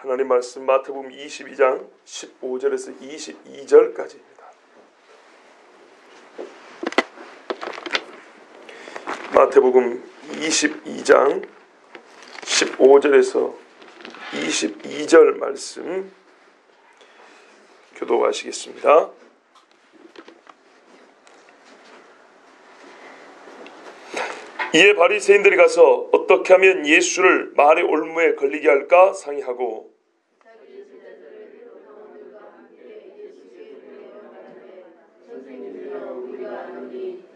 하나님 말씀 마태복음 22장 15절에서 22절까지입니다. 마태복음 22장 15절에서 22절 말씀 교독하시겠습니다. 이에 바리새인들이 가서 어떻게 하면 예수를 말의 올무에 걸리게 할까 상의하고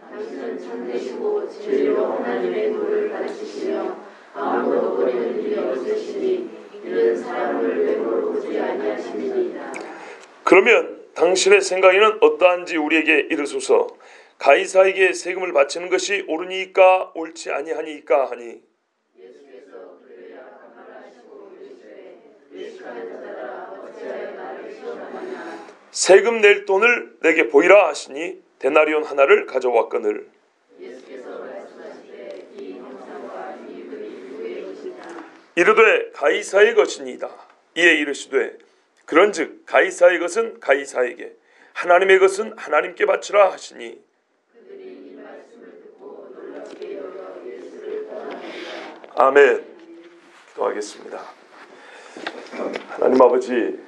당신은 참되시고 진리로 하나님의 도를 가르치시며 아무도 거리는 일이 없으시니 이런 사람을 외모로 보지 아니하시니이다. 그러면 당신의 생각에는 어떠한지 우리에게 이르소서. 가이사에게 세금을 바치는 것이 옳으니까 옳지 아니하니까 하니 예수께서 그들에게 말하시고 이르시되 의식하는 자들아 어찌하여 나를 시험하느냐. 세금 낼 돈을 내게 보이라 하시니 데나리온 하나를 가져왔거늘 예수께서 말씀하시되 이 형상과 이 금이 누구의 것이냐. 이르되 가이사의 것이니이다. 이에 이르시되 그런즉 가이사의 것은 가이사에게 하나님의 것은 하나님께 바치라 하시니 그들이 이 말씀을 듣고 놀랍게 여겨 예수를 떠나니라. 아멘. 기도하겠습니다. 하나님 아버지,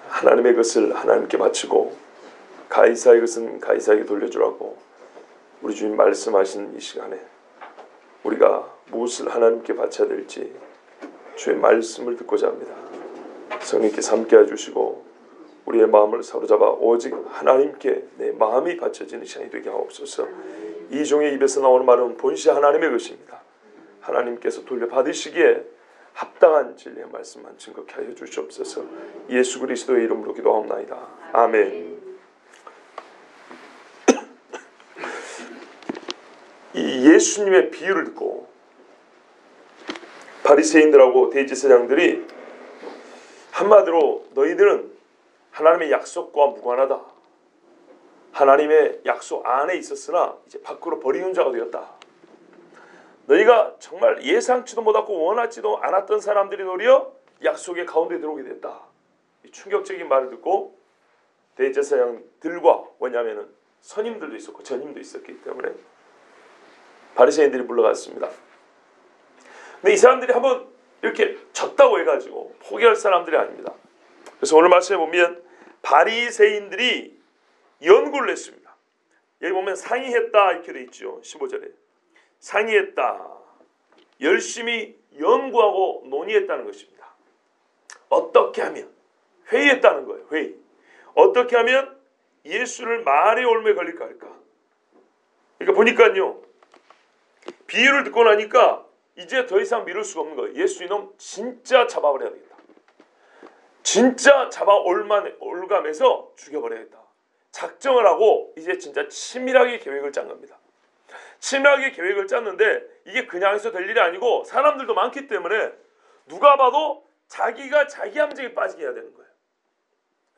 하나님의 것을 하나님께 바치고 가이사의 것은 가이사에게 돌려주라고 우리 주님 말씀하신 이 시간에 우리가 무엇을 하나님께 바쳐야 될지 주의 말씀을 듣고자 합니다. 성령께서 함께 해주시고 우리의 마음을 사로잡아 오직 하나님께 내 마음이 바쳐지는 시간이 되게 하옵소서. 이 종의 입에서 나오는 말은 본시 하나님의 것입니다. 하나님께서 돌려받으시기에 합당한 진리의 말씀만 증거케 하여 주시옵소서. 예수 그리스도의 이름으로 기도하옵나이다. 아멘. 이 예수님의 비유를 듣고 바리새인들하고 대제사장들이 한마디로 너희들은 하나님의 약속과 무관하다. 하나님의 약속 안에 있었으나 이제 밖으로 버리는 자가 되었다. 너희가 정말 예상치도 못하고 원하지도 않았던 사람들이 도리어 약속의 가운데 들어오게 됐다. 이 충격적인 말을 듣고 대제사장들과 뭐냐면은 선임들도 있었고 전임도 있었기 때문에 바리새인들이 물러갔습니다. 근데 이 사람들이 한번 이렇게 졌다고 해가지고 포기할 사람들이 아닙니다. 그래서 오늘 말씀에 보면 바리새인들이 연구를 했습니다. 여기 보면 상의했다 이렇게 돼 있죠. 15절에 상의했다. 열심히 연구하고 논의했다는 것입니다. 어떻게 하면 회의했다는 거예요. 회의. 어떻게 하면 예수를 말의 올무에 걸릴까 할까. 그러니까 보니까요. 비유를 듣고 나니까 이제 더 이상 미룰 수가 없는 거예요. 예수 이놈 진짜 잡아버려야 되겠다. 진짜 잡아 올감해서 죽여버려야겠다. 작정을 하고 이제 진짜 치밀하게 계획을 짠 겁니다. 치밀하게 계획을 짰는데 이게 그냥 해서 될 일이 아니고 사람들도 많기 때문에 누가 봐도 자기가 자기 함정에 빠지게 해야 되는 거예요.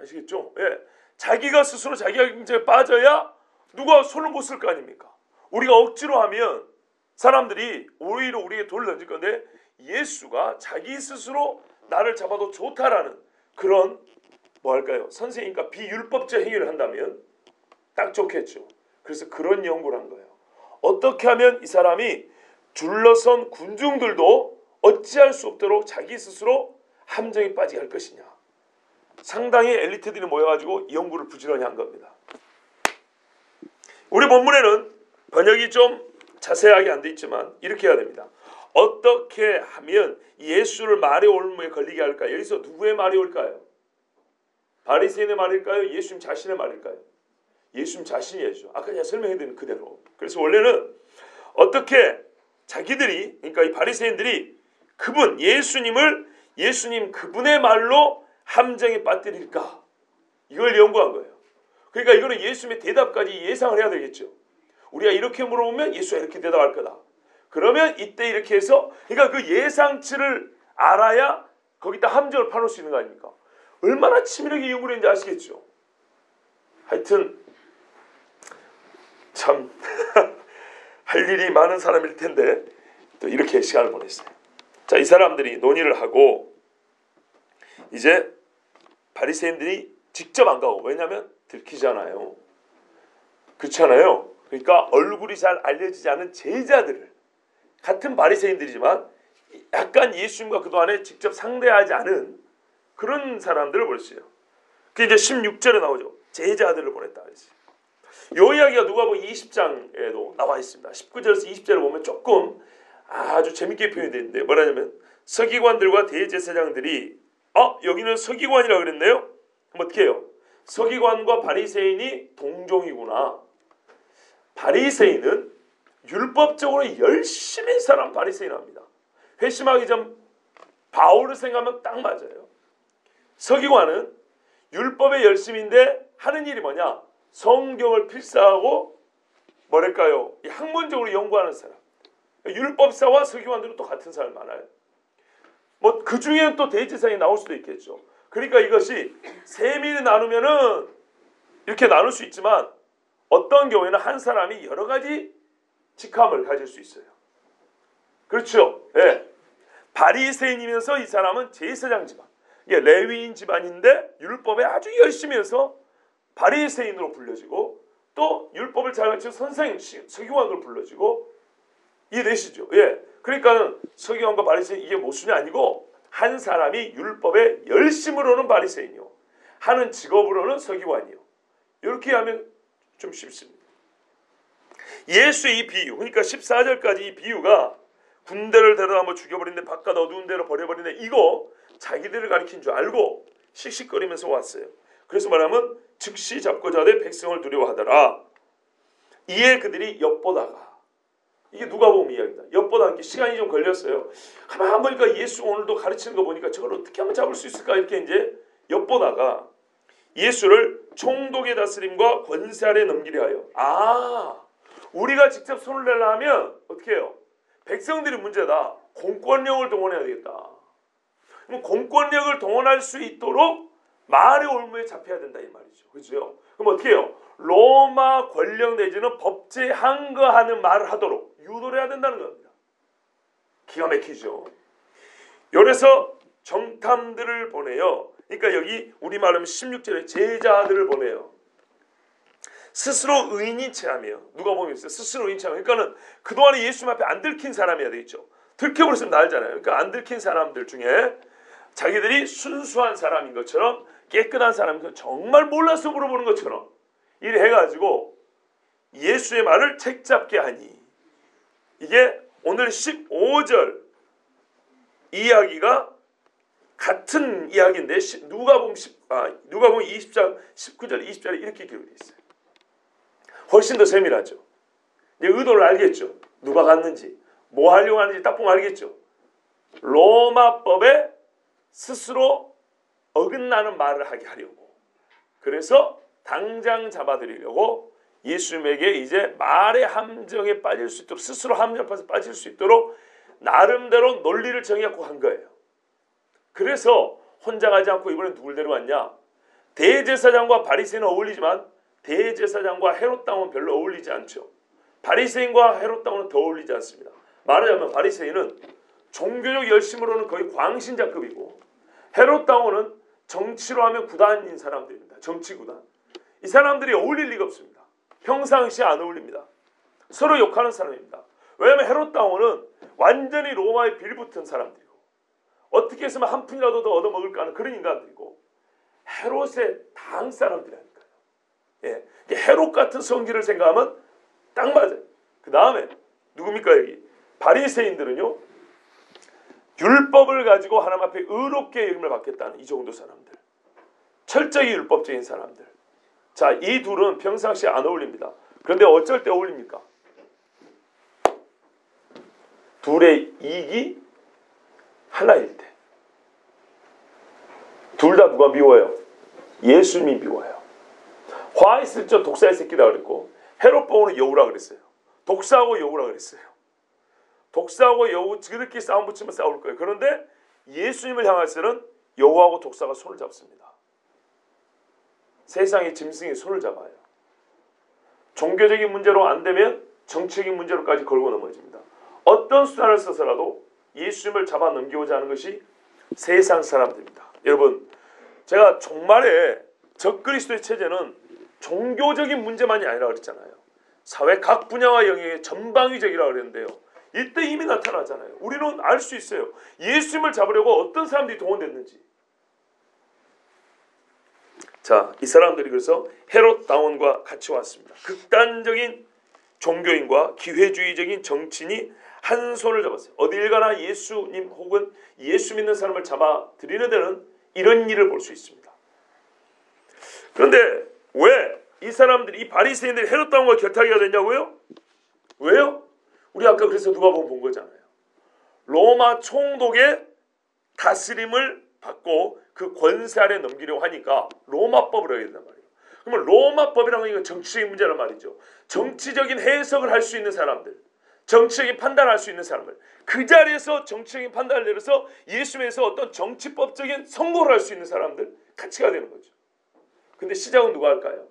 아시겠죠? 예. 자기가 스스로 자기 함정에 빠져야 누가 손을 못 쓸 거 아닙니까? 우리가 억지로 하면 사람들이 오히려 우리에게 돌을 던질 건데 예수가 자기 스스로 나를 잡아도 좋다라는 그런 뭐랄까요? 선생님과 비율법적 행위를 한다면 딱 좋겠죠. 그래서 그런 연구를 한 거예요. 어떻게 하면 이 사람이 둘러선 군중들도 어찌할 수 없도록 자기 스스로 함정에 빠지게 할 것이냐. 상당히 엘리트들이 모여가지고 이 연구를 부지런히 한 겁니다. 우리 본문에는 번역이 좀 자세하게 안 돼 있지만 이렇게 해야 됩니다. 어떻게 하면 예수를 말의 올무에 걸리게 할까? 여기서 누구의 말이 올까요? 바리새인의 말일까요? 예수님 자신의 말일까요? 예수님 자신이죠. 아까 제가 설명해드린 그대로. 그래서 원래는 어떻게 자기들이 그러니까 이 바리새인들이 그분 예수님 그분의 말로 함정에 빠뜨릴까? 이걸 연구한 거예요. 그러니까 이거는 예수님의 대답까지 예상을 해야 되겠죠. 우리가 이렇게 물어보면 예수가 이렇게 대답할 거다. 그러면 이때 이렇게 해서 그러니까 그 예상치를 알아야 거기다 함정을 파놓을 수 있는 거 아닙니까? 얼마나 치밀하게 연구를 했는지 아시겠죠? 하여튼 참 할 일이 많은 사람일 텐데 또 이렇게 시간을 보냈어요. 자, 이 사람들이 논의를 하고 이제 바리새인들이 직접 안 가고, 왜냐하면 들키잖아요. 그렇잖아요. 그러니까 얼굴이 잘 알려지지 않은 제자들을, 같은 바리새인들이지만 약간 예수님과 그동안에 직접 상대하지 않은 그런 사람들을 보냈어요. 그게 이제 16절에 나오죠. 제자들을 보냈다 그랬어요. 이 이야기가 누가복음 20장에도 나와 있습니다. 19절에서 20절을 보면 조금 아주 재밌게 표현이 되는데, 뭐라냐면 서기관들과 대제사장들이 여기는 서기관이라고 그랬네요. 그럼 어떻게 해요? 서기관과 바리새인이 동종이구나. 바리새인은 율법적으로 열심히 살아온 바리새인입니다. 회심하기 전 바울을 생각하면 딱 맞아요. 서기관은 율법의 열심인데 하는 일이 뭐냐? 성경을 필사하고 뭐랄까요? 학문적으로 연구하는 사람. 율법사와 서기관들은 또 같은 사람 많아요. 뭐 그 중에는 또 대제사장이 나올 수도 있겠죠. 그러니까 이것이 세밀히 나누면은 이렇게 나눌 수 있지만 어떤 경우에는 한 사람이 여러 가지 직함을 가질 수 있어요. 그렇죠? 예. 바리새인이면서 이 사람은 제사장 집안, 이게 레위인 집안인데 율법에 아주 열심히 해서 바리새인으로 불려지고, 또 율법을 잘 가르치는 선생, 서기관으로 불려지고. 이해되시죠? 예. 그러니까는 서기관과 바리새인 이게 모순이 아니고, 한 사람이 율법에 열심으로는 바리새인이요, 하는 직업으로는 서기관이요. 이렇게 하면 좀 쉽습니다. 예수의 이 비유, 그러니까 14절까지 이 비유가 군대를 데려다 뭐 죽여버린데 바깥 어두운 데로 버려버린데, 이거 자기들을 가리킨 줄 알고 씩씩거리면서 왔어요. 그래서 말하면 즉시 잡고자 하되 백성을 두려워하더라. 이에 그들이 엿보다가, 이게 누가복음 이야기입니다. 엿보다 시간이 좀 걸렸어요. 가만 보니까 예수 오늘도 가르치는 거 보니까 저걸 어떻게 하면 잡을 수 있을까, 이렇게 이제 엿보다가 예수를 총독의 다스림과 권세 아래 넘기려 하여, 우리가 직접 손을 내려 하면 어떻게 해요? 백성들이 문제다. 공권력을 동원해야 되겠다. 그럼 공권력을 동원할 수 있도록 말의 올무에 잡혀야 된다, 이 말이죠. 그렇죠? 그럼 어떻게 해요? 로마 권력 내지는 법제에 항거하는 말을 하도록 유도를 해야 된다는 겁니다. 기가 막히죠. 그래서 정탐들을 보내요. 그러니까 여기 우리말로 하면 16절에 제자들을 보내요. 스스로 의인인 체하며, 누가 보면 있어요. 스스로 의인인 체하며, 그러니까는 그동안에 예수님 앞에 안 들킨 사람이어야 되겠죠. 들켜버렸으면 나알잖아요. 그러니까 안 들킨 사람들 중에 자기들이 순수한 사람인 것처럼, 깨끗한 사람인 것처럼, 정말 몰라서 물어보는 것처럼 이래 해가지고 예수의 말을 책잡게 하니, 이게 오늘 15절 이야기가 같은 이야기인데 누가복음 20장 19절 20절에 이렇게 기록되어 있어요. 훨씬 더 세밀하죠. 이제 의도를 알겠죠. 누가 갔는지, 뭐 하려고 하는지 딱 보면 알겠죠. 로마법에 스스로 어긋나는 말을 하게 하려고, 그래서 당장 잡아들이려고 예수님에게 이제 말의 함정에 빠질 수 있도록, 스스로 함정에 빠질 수 있도록 나름대로 논리를 정해갖고 한 거예요. 그래서 혼자 가지 않고 이번에 누굴 데려왔냐? 대제사장과 바리새인은 어울리지만 대제사장과 헤롯 당은 별로 어울리지 않죠. 바리새인과 헤롯 당은 더 어울리지 않습니다. 말하자면 바리새인은 종교적 열심으로는 거의 광신자급이고, 헤롯 당원은 정치로 하면 구단인 사람들입니다. 정치 구단. 이 사람들이 어울릴 리가 없습니다. 평상시에 안 어울립니다. 서로 욕하는 사람입니다. 왜냐하면 헤롯 당원은 완전히 로마에 빌붙은 사람들이고, 어떻게 했으면 한 푼이라도 더 얻어먹을까 하는 그런 인간들이고, 헤롯의 당 사람들이라니까요. 예, 헤롯 같은 성질을 생각하면 딱 맞아요. 그 다음에 누굽니까? 여기 바리새인들은요, 율법을 가지고 하나님 앞에 의롭게 여김을 받겠다는 이 정도 사람들, 철저히 율법적인 사람들. 자, 이 둘은 평상시에 안 어울립니다. 그런데 어쩔 때 어울립니까? 둘의 이익이 하나일 때. 둘 다 누가 미워요? 예수님이 미워요. 화 있을 적 독사의 새끼다 그랬고, 헤롯 왕은 여우라 그랬어요. 독사하고 여우라 그랬어요. 독사하고 여우 지들끼리 싸움 붙이면 싸울 거예요. 그런데 예수님을 향할 때는 여우하고 독사가 손을 잡습니다. 세상의 짐승이 손을 잡아요. 종교적인 문제로 안 되면 정치적인 문제로까지 걸고 넘어집니다. 어떤 수단을 써서라도 예수님을 잡아 넘기고자 하는 것이 세상 사람들입니다. 여러분, 제가 종말에 적그리스도의 체제는 종교적인 문제만이 아니라 그랬잖아요. 사회 각 분야와 영역의 전방위적이라고 그랬는데요. 이때 이미 나타나잖아요. 우리는 알 수 있어요. 예수님을 잡으려고 어떤 사람들이 동원됐는지. 자, 이 사람들이 그래서 헤롯 당원과 같이 왔습니다. 극단적인 종교인과 기회주의적인 정치인이 한 손을 잡았어요. 어딜 가나 예수님 혹은 예수 믿는 사람을 잡아 들이는 데는 이런 일을 볼 수 있습니다. 그런데 왜 이 사람들이, 이 바리새인들이 헤롯 당원과 결탁이가 됐냐고요? 왜요? 우리 아까 그래서 누가복음 본 거잖아요. 로마 총독의 다스림을 받고 그 권세 아래 넘기려고 하니까 로마법을 하게 된단 말이에요. 그러면 로마법이라는 건 정치적인 문제란 말이죠. 정치적인 해석을 할 수 있는 사람들, 정치적인 판단을 할 수 있는 사람들, 그 자리에서 정치적인 판단을 내려서 예수님에서 어떤 정치법적인 선고를 할 수 있는 사람들 같이 가야 되는 거죠. 근데 시작은 누가 할까요?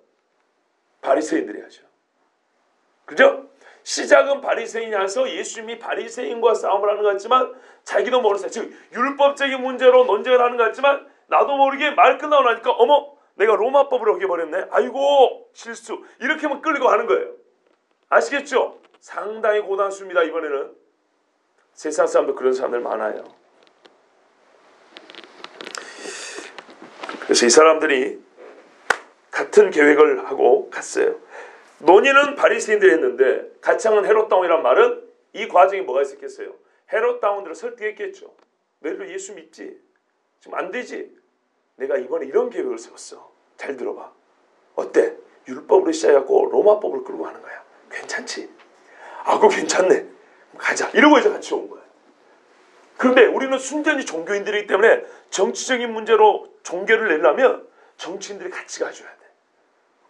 바리새인들이 하죠. 그죠? 시작은 바리새인이 와서 예수님이 바리새인과 싸움을 하는 것 같지만 자기도 모르는, 즉 율법적인 문제로 논쟁을 하는 것 같지만 나도 모르게 말 끝나고 나니까 어머, 내가 로마법을 어겨버렸네. 아이고 실수. 이렇게만 끌리고 하는 거예요. 아시겠죠? 상당히 고단수입니다. 이번에는 세상 사람도 그런 사람들 많아요. 그래서 이 사람들이 같은 계획을 하고 갔어요. 논의는 바리새인들이 했는데 같이 한 헤롯 당원이란 말은 이 과정에 뭐가 있었겠어요? 헤롯 당원들을 설득했겠죠. 너희들 예수 믿지? 지금 안 되지? 내가 이번에 이런 계획을 세웠어. 잘 들어봐. 어때? 율법으로 시작해갖고 로마법을 끌고 가는 거야. 괜찮지? 아, 그거 괜찮네. 가자. 이러고 이제 같이 온 거야. 그런데 우리는 순전히 종교인들이기 때문에 정치적인 문제로 종교를 내려면 정치인들이 같이 가줘야 돼.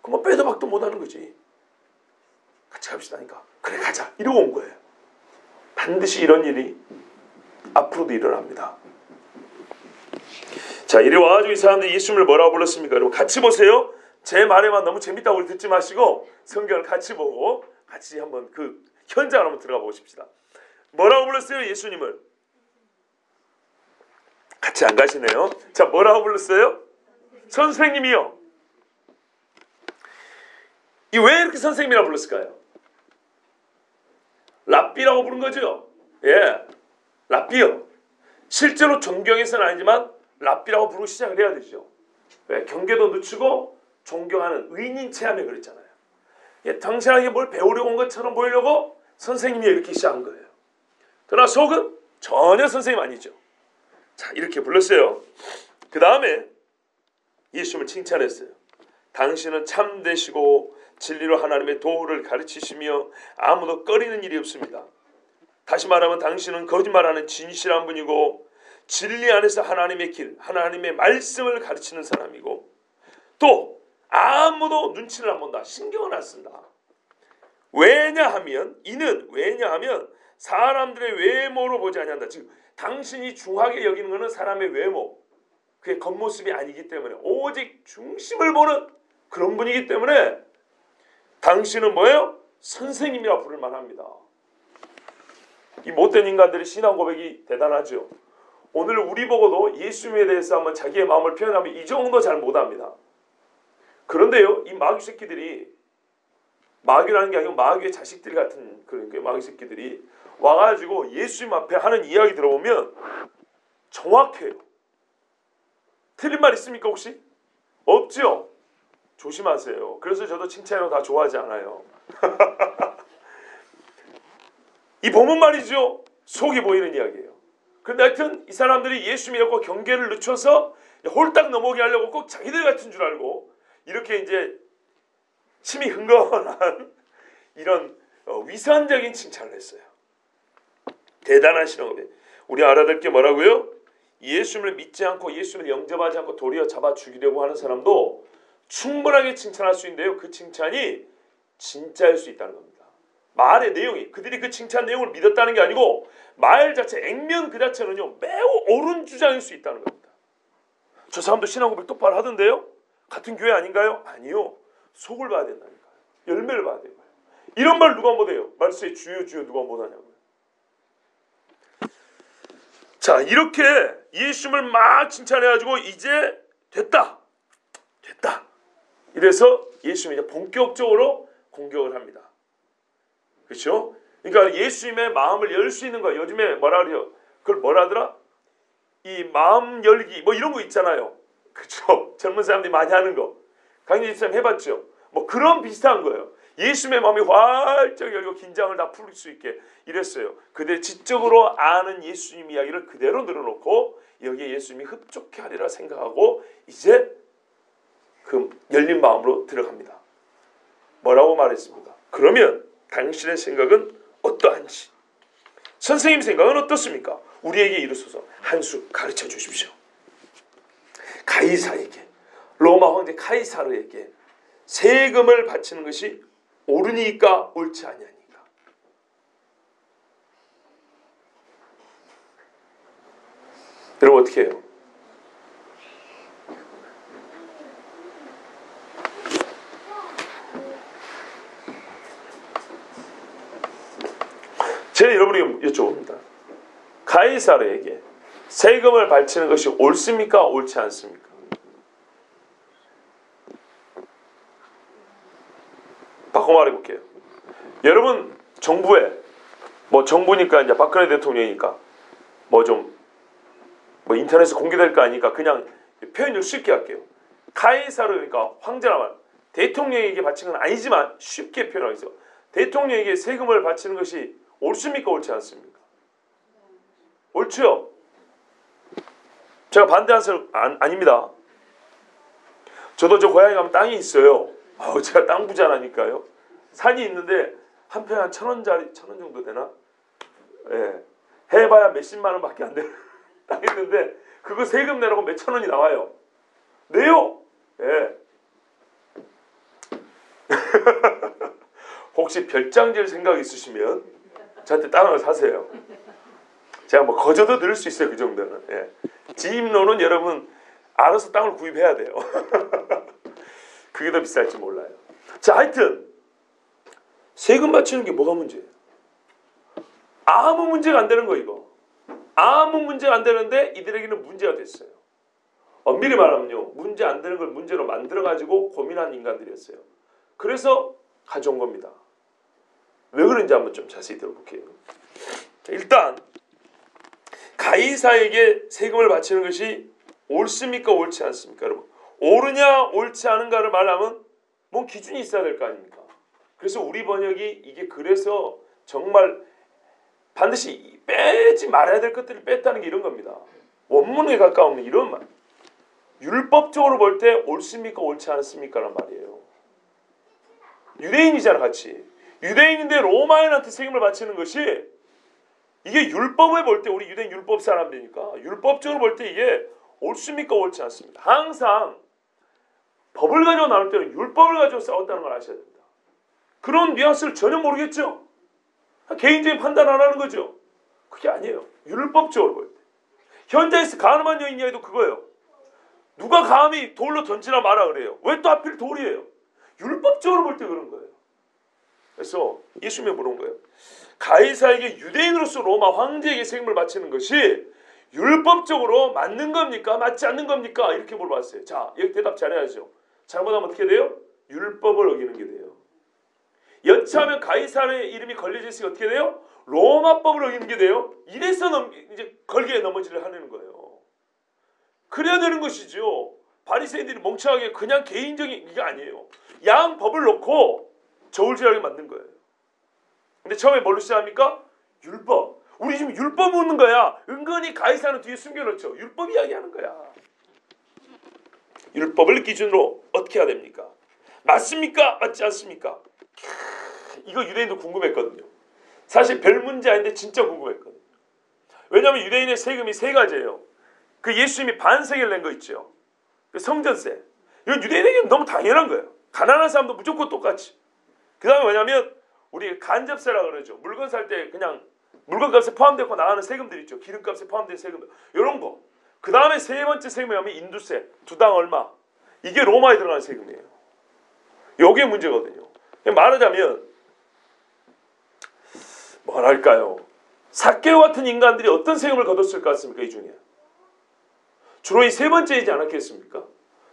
그럼 빼도 박도 못하는 거지. 같이 갑시다니까. 그래 가자. 이러고 온 거예요. 반드시 이런 일이 앞으로도 일어납니다. 자, 이리 와가지고 이 사람들이 예수님을 뭐라고 불렀습니까? 여러분 같이 보세요. 제 말에만 너무 재밌다고 듣지 마시고 성경을 같이 보고 같이 한번 그 현장을 한번 들어가 보십시다. 뭐라고 불렀어요? 예수님을. 같이 안 가시네요. 자, 뭐라고 불렀어요? 선생님이요. 이 왜 이렇게 선생님이라고 불렀을까요? 랍비라고 부른 거죠. 예, 랍비요. 실제로 존경해서는 아니지만 랍비라고 부르고 시작을 해야 되죠. 왜? 경계도 늦추고 존경하는 의인 체험에 그랬잖아요. 예, 당신에게 뭘 배우려고 온 것처럼 보이려고 선생님이 이렇게 시작한 거예요. 그러나 속은 전혀 선생님 아니죠. 자, 이렇게 불렀어요. 그 다음에 예수님을 칭찬했어요. 당신은 참되시고 진리로 하나님의 도를 가르치시며 아무도 꺼리는 일이 없습니다. 다시 말하면 당신은 거짓말하는 진실한 분이고 진리 안에서 하나님의 길, 하나님의 말씀을 가르치는 사람이고 또 아무도 눈치를 안 본다. 신경을 안 쓴다. 왜냐하면 사람들의 외모로 보지 아니한다. 즉 당신이 중하게 여기는 것은 사람의 외모, 그의 겉모습이 아니기 때문에 오직 중심을 보는 그런 분이기 때문에 당신은 뭐예요? 선생님이라 부를 만합니다. 이 못된 인간들의 신앙 고백이 대단하죠. 오늘 우리 보고도 예수님에 대해서 한번 자기의 마음을 표현하면 이 정도 잘 못합니다. 그런데요, 이 마귀 새끼들이, 마귀라는 게 아니고 마귀의 자식들 같은 그런 마귀 새끼들이 와가지고 예수님 앞에 하는 이야기 들어보면 정확해요. 틀린 말 있습니까 혹시? 없죠? 조심하세요. 그래서 저도 칭찬을 다 좋아하지 않아요. 이 본문 말이죠. 속이 보이는 이야기예요. 근데 하여튼 이 사람들이 예수 믿고 경계를 늦춰서 홀딱 넘어오게 하려고 꼭 자기들 같은 줄 알고 이렇게 이제 심히 흥건한 이런 위선적인 칭찬을 했어요. 대단한 신앙이에요. 우리 알아들 게 뭐라고요? 예수님을 믿지 않고 예수님을 영접하지 않고 도리어 잡아 죽이려고 하는 사람도 충분하게 칭찬할 수 있는데요. 그 칭찬이 진짜일 수 있다는 겁니다. 말의 내용이, 그들이 그 칭찬 내용을 믿었다는 게 아니고 말 자체, 액면 그 자체는요 매우 옳은 주장일 수 있다는 겁니다. 저 사람도 신앙 고백 똑바로 하던데요? 같은 교회 아닌가요? 아니요. 속을 봐야 된다니까요. 열매를 봐야 돼요. 이런 말 누가 못해요? 말씀에 주여 주여 누가 못하냐고요. 자, 이렇게 예수님을 막 칭찬해가지고 이제 됐다. 이래서 예수님이 이제 본격적으로 공격을 합니다. 그렇죠? 그러니까 예수님의 마음을 열 수 있는 거, 요즘에 뭐라 그래요? 그걸 뭐라 하더라? 이 마음 열기 뭐 이런 거 있잖아요. 그렇죠? 젊은 사람들이 많이 하는 거. 강의 집사님 해봤죠? 뭐 그런 비슷한 거예요. 예수님의 마음이 활짝 열고 긴장을 다 풀 수 있게 이랬어요. 그들 지적으로 아는 예수님 이야기를 그대로 늘어놓고 여기에 예수님이 흡족해 하리라 생각하고 이제 그 열린 마음으로 들어갑니다. 뭐라고 말했습니까? 그러면 당신의 생각은 어떠한지, 선생님 생각은 어떻습니까? 우리에게 이르소서 한 수 가르쳐 주십시오. 가이사에게, 로마 황제 카이사르에게 세금을 바치는 것이 옳으니까 옳지 아니하니까. 여러분 어떻게 해요? 제가 여러분에게 여쭤봅니다. 가이사르에게 세금을 바치는 것이 옳습니까? 옳지 않습니까? 바꿔 말해볼게요. 여러분 정부에 정부니까 이제 박근혜 대통령이니까 인터넷에 공개될 거 아니니까 그냥 표현을 쉽게 할게요. 카이사르 그러니까 황제라면 대통령에게 바치는 건 아니지만 쉽게 표현하겠어요. 대통령에게 세금을 바치는 것이 옳습니까? 옳지 않습니까? 옳죠? 제가 반대한 사람 아닙니다. 저도 저 고향에 가면 땅이 있어요. 제가 땅 부자라니까요. 산이 있는데 한 평에 한 1,000원짜리 1,000원 정도 되나? 예. 해봐야 몇십만 원밖에 안 되는 땅 있는데 그거 세금 내라고 몇천 원이 나와요. 내요. 예. 혹시 별장 지을 생각 있으시면 저한테 땅을 사세요. 제가 거저도 들을 수 있어요. 그 정도는. 예. 지임로는 여러분 알아서 땅을 구입해야 돼요. 그게 더 비쌀지 몰라요. 자, 하여튼 세금 바치는 게 뭐가 문제예요? 아무 문제가 안 되는 거 이거. 아무 문제가 안 되는데 이들에게는 문제가 됐어요. 엄밀히 말하면요. 문제 안 되는 걸 문제로 만들어가지고 고민한 인간들이었어요. 그래서 가져온 겁니다. 왜 그런지 한번 좀 자세히 들어볼게요. 일단 가이사에게 세금을 바치는 것이 옳습니까? 옳지 않습니까? 여러분 옳으냐 옳지 않은가를 말하면 뭔 기준이 있어야 될 거 아닙니까? 그래서 우리 번역이 이게 그래서 정말 반드시 빼지 말아야 될 것들을 뺐다는 게 이런 겁니다. 원문에 가까운 이런 말. 율법적으로 볼 때 옳습니까? 옳지 않습니까? 라는 말이에요. 유대인이잖아 같이. 유대인인데 로마인한테 세금을 바치는 것이 이게 율법을 볼 때 우리 유대인 율법 사람들이니까 율법적으로 볼 때 이게 옳습니까? 옳지 않습니까? 항상 법을 가지고 나눌 때는 율법을 가지고 싸웠다는 걸 아셔야 됩니다. 그런 뉘앙스를 전혀 모르겠죠? 개인적인 판단 안 하는 거죠? 그게 아니에요. 율법적으로 볼 때. 현장에서 가늠한 여인 이야기도 그거예요. 누가 감히 돌로 던지나 마라 그래요. 왜 또 하필 돌이에요? 율법적으로 볼 때 그런 거예요. 그래서 예수님이 물은 거예요. 가이사에게 유대인으로서 로마 황제에게 세금을 바치는 것이 율법적으로 맞는 겁니까? 맞지 않는 겁니까? 이렇게 물어봤어요. 자, 여기 대답 잘해야죠. 잘못하면 어떻게 돼요? 율법을 어기는 게 돼요. 여차하면 가이사의 이름이 걸려져 있으니 어떻게 돼요? 로마법을 어기는 게 돼요. 이래서 이제 걸기에 넘어지를 하는 거예요. 그래야 되는 것이죠. 바리새인들이 멍청하게 그냥 개인적인 이게 아니에요. 양 법을 놓고 저울질하게 만든 거예요. 근데 처음에 뭘로 시작합니까? 율법. 우리 지금 율법 묻는 거야. 은근히 가이사는 뒤에 숨겨놓죠. 율법 이야기하는 거야. 율법을 기준으로 어떻게 해야 됩니까? 맞습니까? 맞지 않습니까? 이거 유대인도 궁금했거든요. 사실 별 문제 아닌데 진짜 궁금했거든요. 왜냐하면 유대인의 세금이 세 가지예요. 그 예수님이 반세계를 낸 거 있죠. 그 성전세. 이건 유대인에게는 너무 당연한 거예요. 가난한 사람도 무조건 똑같이. 그 다음에 뭐냐면 우리 간접세라고 그러죠. 물건 살 때 그냥 물건값에 포함되고 나가는 세금들 있죠. 기름값에 포함된 세금들. 이런 거. 그 다음에 세 번째 세금이 뭐냐면 인두세. 두당 얼마. 이게 로마에 들어가는 세금이에요. 이게 문제거든요. 말하자면 뭐랄까요. 삭개오 같은 인간들이 어떤 세금을 거뒀을 것 같습니까? 이 중에 주로 이 세 번째이지 않았겠습니까?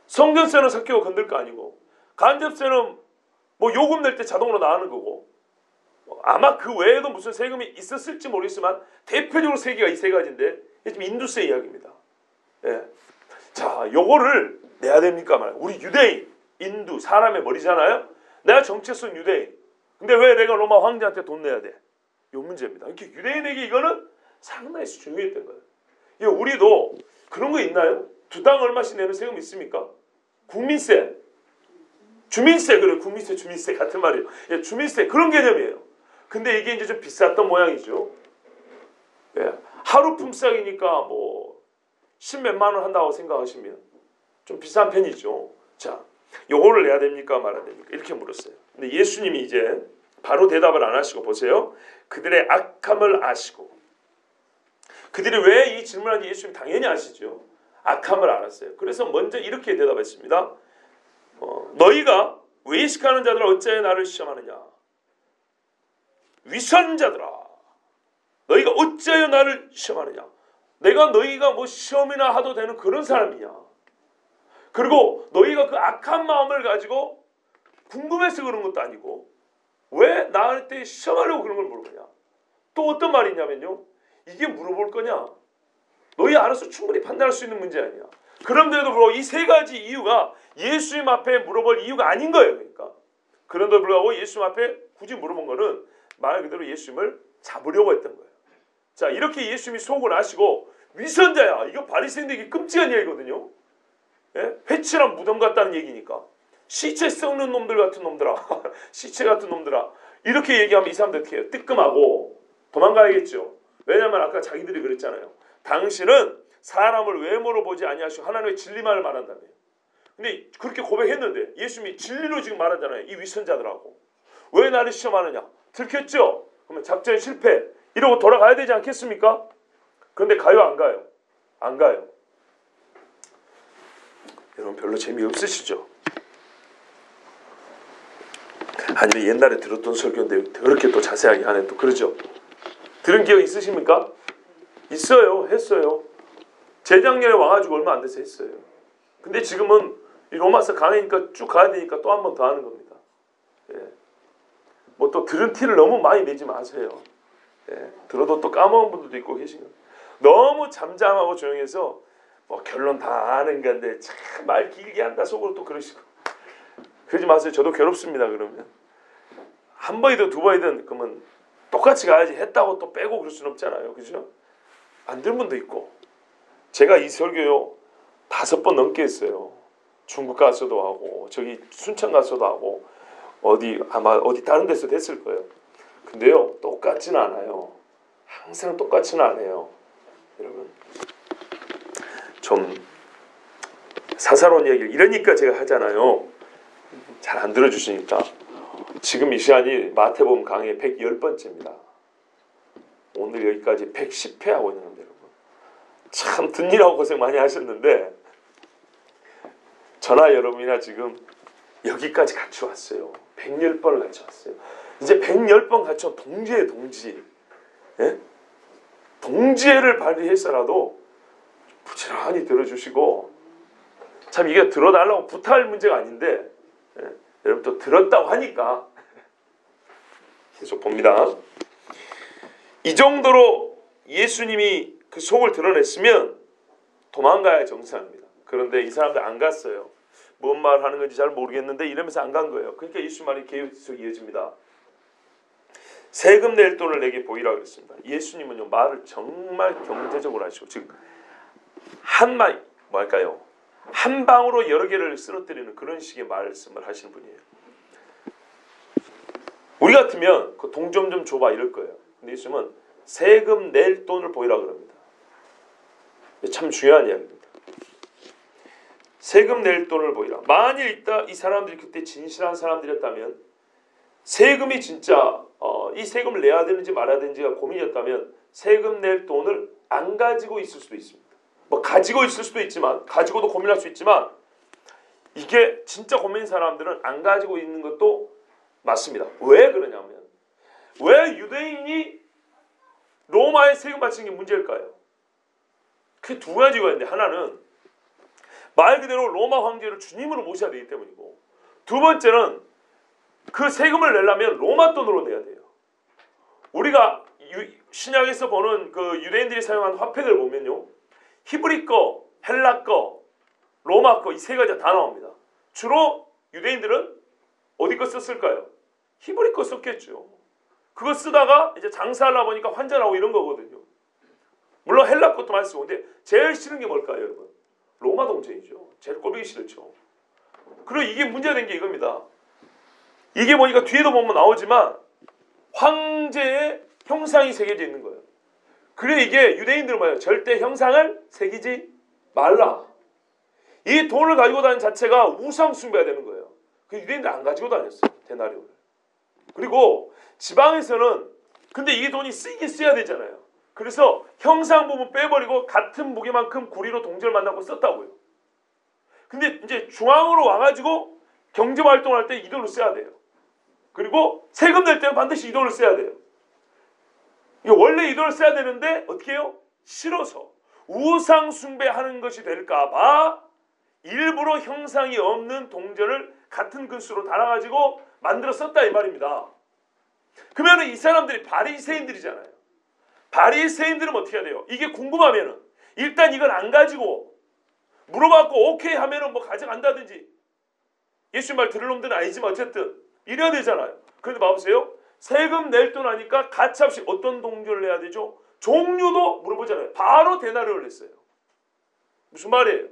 성전세는 삭개오 건들 거 아니고, 간접세는 뭐 요금 낼 때 자동으로 나가는 거고, 아마 그 외에도 무슨 세금이 있었을지 모르겠지만 대표적으로 세 개가 이 세 가지인데, 이게 지금 인두세 이야기입니다. 예. 자, 요거를 내야 됩니까? 말이야. 우리 유대인, 인두, 사람의 머리잖아요. 내가 정체성 유대인. 근데 왜 내가 로마 황제한테 돈 내야 돼? 요 문제입니다. 이렇게 유대인에게 이거는 상당히 중요했던 거예요. 예, 우리도 그런 거 있나요? 두 당 얼마씩 내는 세금 있습니까? 국민세, 주민세, 그래, 국민세, 주민세 같은 말이에요. 예, 주민세 그런 개념이에요. 근데 이게 이제 좀 비쌌던 모양이죠. 예, 하루 품삯이니까 뭐 10몇만 원 한다고 생각하시면 좀 비싼 편이죠. 자, 요거를 내야 됩니까? 말아야 됩니까? 이렇게 물었어요. 근데 예수님이 이제 바로 대답을 안 하시고, 보세요. 그들의 악함을 아시고, 그들이 왜 이 질문하는지 예수님 당연히 아시죠. 악함을 알았어요. 그래서 먼저 이렇게 대답했습니다. 너희가 외식하는 자들아 어찌하여 나를 시험하느냐. 위선자들아, 너희가 어찌하여 나를 시험하느냐. 내가 너희가 뭐 시험이나 하도 되는 그런 사람이냐. 그리고 너희가 그 악한 마음을 가지고 궁금해서 그런 것도 아니고 왜 나한테 시험하려고 그런 걸 물어보냐. 또 어떤 말이 있냐면요, 이게 물어볼 거냐, 너희 알아서 충분히 판단할 수 있는 문제 아니야. 그런데도 불구하고 이 세 가지 이유가 예수님 앞에 물어볼 이유가 아닌 거예요. 그러니까 그런데도 불구하고 예수님 앞에 굳이 물어본 거는 말 그대로 예수님을 잡으려고 했던 거예요. 자, 이렇게 예수님이 속을 아시고, 위선자야, 이거 바리새인들에게 끔찍한 얘기거든요. 예? 회칠한 무덤 같다는 얘기니까, 시체 썩는 놈들 같은 놈들아 시체 같은 놈들아, 이렇게 얘기하면 이 사람들 어떻게 해요? 뜨끔하고 도망가야겠죠. 왜냐하면 아까 자기들이 그랬잖아요. 당신은 사람을 외모로 보지 아니하시고 하나님의 진리만을 말한다며. 근데 그렇게 고백했는데 예수님이 진리로 지금 말하잖아요. 이 위선자들하고 왜 나를 시험하느냐. 들켰죠? 그러면 작전 실패 이러고 돌아가야 되지 않겠습니까? 그런데 가요 안 가요? 안 가요. 여러분 별로 재미없으시죠? 아니 옛날에 들었던 설교인데 그렇게 또 자세하게 하네. 또 그러죠? 들은 기억 있으십니까? 있어요. 했어요. 재작년에 와가지고 얼마 안 돼서 했어요. 근데 지금은 이 로마서 강의니까 쭉 가야 되니까 또 한 번 더 하는 겁니다. 예. 뭐 또 들은 티를 너무 많이 내지 마세요. 예. 들어도 또 까먹은 분들도 있고 계시고, 너무 잠잠하고 조용해서 뭐 결론 다 아는 건데 참 말 길게 한다 속으로 또 그러시고, 그러지 마세요. 저도 괴롭습니다. 그러면 한 번이든 두 번이든 그러면 똑같이 가야지. 했다고 또 빼고 그럴 수는 없잖아요. 그죠? 안 들은 분도 있고. 제가 이 설교요 5번 넘게 했어요. 중국 가서도 하고 저기 순천 가서도 하고 아마 어디 다른 데서도 했을 거예요. 근데요 똑같지는 않아요. 항상 똑같지는 않아요. 여러분 좀 사사로운 얘기를 이러니까 제가 하잖아요. 잘 안 들어주시니까. 지금 이 시간이 마태복음 강의 110번째입니다. 오늘 여기까지 110회 하고 있는데 여러분 참 듣느라고 고생 많이 하셨는데, 저나 여러분이나 지금 여기까지 같이 왔어요. 110번을 같이 왔어요. 이제 110번 같이 온 동지예요. 동지. 예? 동지애를 발휘해서라도 부지런히 들어주시고, 참 이게 들어달라고 부탁할 문제가 아닌데, 예? 여러분 또 들었다고 하니까 계속 봅니다. 이 정도로 예수님이 그 속을 드러냈으면 도망가야 정상입니다. 그런데 이 사람들 안 갔어요. 뭔 말 하는 건지 잘 모르겠는데 이러면서 안 간 거예요. 그러니까 예수 말이 계속 이어집니다. 세금 낼 돈을 내게 보이라 그랬습니다. 예수님은요 말을 정말 경제적으로 하시고, 즉 한 방으로 여러 개를 쓰러뜨리는 그런 식의 말씀을 하시는 분이에요. 우리 같으면 그 돈 좀 줘봐 이럴 거예요. 근데 예수님은 세금 낼 돈을 보이라 그럽니다. 참 중요한 이야기입니다. 세금 낼 돈을 보이라. 만일 있다 이 사람들이 그때 진실한 사람들이었다면, 세금이 진짜 이 세금을 내야 되는지 말아야 되는지가 고민이었다면 세금 낼 돈을 안 가지고 있을 수도 있습니다. 뭐 가지고 있을 수도 있지만, 가지고도 고민할 수 있지만, 이게 진짜 고민인 사람들은 안 가지고 있는 것도 맞습니다. 왜 그러냐면, 왜 유대인이 로마에 세금 바치는 게 문제일까요? 그게 두 가지가 있는데, 하나는 말 그대로 로마 황제를 주님으로 모셔야 되기 때문이고, 두 번째는 그 세금을 내려면 로마 돈으로 내야 돼요. 우리가 신약에서 보는 그 유대인들이 사용한 화폐들 보면요, 히브리 거, 헬라 거, 로마 거, 이 세 가지가 다 나옵니다. 주로 유대인들은 어디 거 썼을까요? 히브리 거 썼겠죠. 그거 쓰다가 이제 장사하려고 보니까 환전하고 이런 거거든요. 물론 헬라 것도 많이 쓰고. 근데 제일 싫은 게 뭘까요, 여러분? 로마 동전이죠. 제일 꼴보기 싫죠. 그리고 이게 문제된 게 이겁니다. 이게 보니까 뒤에도 보면 나오지만 황제의 형상이 새겨져 있는 거예요. 그래, 이게 유대인들은 뭐예요? 절대 형상을 새기지 말라. 이 돈을 가지고 다니는 자체가 우상 숭배가 되는 거예요. 그 유대인들 안 가지고 다녔어요, 데나리온을. 그리고 지방에서는 근데 이 돈이 쓰이긴 써야 되잖아요. 그래서 형상 부분 빼버리고 같은 무게만큼 구리로 동전을 만들고 썼다고요. 근데 이제 중앙으로 와가지고 경제활동을 할 때 이 돈을 써야 돼요. 그리고 세금 낼 때는 반드시 이 돈을 써야 돼요. 이거 원래 이 돈을 써야 되는데 어떻게 해요? 싫어서 우상 숭배하는 것이 될까봐 일부러 형상이 없는 동전을 같은 근수로 달아가지고 만들어 썼다 이 말입니다. 그러면 이 사람들이 바리새인들이잖아요. 바리새인들은 어떻게 해야 돼요? 이게 궁금하면은 일단 이걸 안 가지고 물어봤고 오케이 하면은 뭐 가져간다든지, 예수 말 들을 놈들은 아니지만 어쨌든 이래야 되잖아요. 그런데 봐보세요. 세금 낼 돈 하니까 가차없이 어떤 동전을 내야 되죠? 종류도 물어보잖아요. 바로 데나리온을 냈어요. 무슨 말이에요?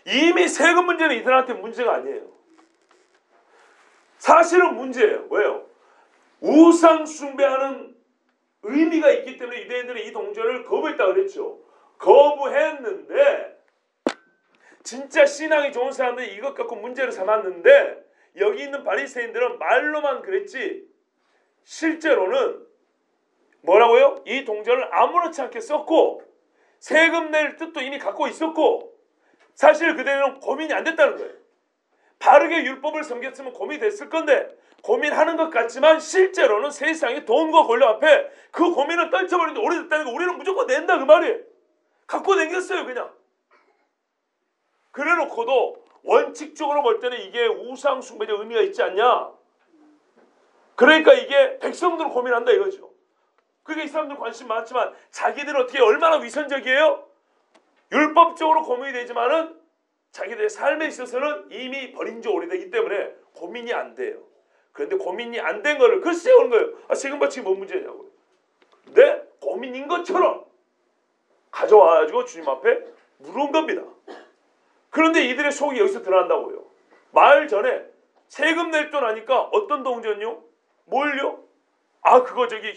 이미 세금 문제는 이들한테 문제가 아니에요. 사실은 문제예요. 왜요? 우상 숭배하는 의미가 있기 때문에 유대인들은 이 동전을 거부했다고 그랬죠. 거부했는데 진짜 신앙이 좋은 사람들이 이것 갖고 문제를 삼았는데, 여기 있는 바리새인들은 말로만 그랬지 실제로는 뭐라고요? 이 동전을 아무렇지 않게 썼고 세금 낼 뜻도 이미 갖고 있었고, 사실 그대로는 고민이 안 됐다는 거예요. 바르게 율법을 섬겼으면 고민이 됐을 건데 고민하는 것 같지만 실제로는 세상의 돈과 권력 앞에 그 고민을 떨쳐버린 지 오래됐다는 거, 우리는 무조건 낸다 그 말이에요. 갖고 댕겼어요 그냥. 그래놓고도 원칙적으로 볼 때는 이게 우상 숭배적 의미가 있지 않냐. 그러니까 이게 백성들은 고민한다 이거죠. 그게 이 사람들 관심 많지만 자기들은 어떻게 얼마나 위선적이에요? 율법적으로 고민이 되지만은 자기들의 삶에 있어서는 이미 버린 지 오래되기 때문에 고민이 안 돼요. 그런데 고민이 안 된 거를 글쎄 오는 거예요. 아, 세금 바치기 뭔 문제냐고요. 근데 고민인 것처럼 가져와가지고 주님 앞에 물은 겁니다. 그런데 이들의 속이 여기서 드러난다고요. 말 전에 세금 낼 돈 하니까 어떤 동전요? 뭘요? 아 그거 저기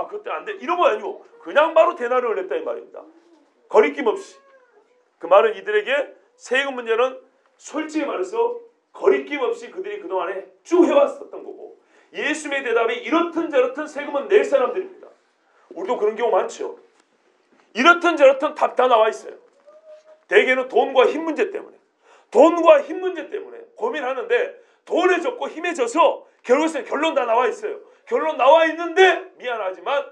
그때 안 돼. 이런 거 아니고 그냥 바로 데나리온을 냈다 이 말입니다. 거리낌 없이. 그 말은 이들에게 세금 문제는 솔직히 말해서 거리낌 없이 그들이 그동안에 쭉 해왔었던 거고, 예수님의 대답이 이렇든 저렇든 세금은 낼 사람들입니다. 우리도 그런 경우 많죠. 이렇든 저렇든 답 다 나와 있어요. 대개는 돈과 힘 문제 때문에 고민하는데 돈에 젖고 힘에 져서 결국에는 결론 다 나와 있어요. 결론 나와 있는데 미안하지만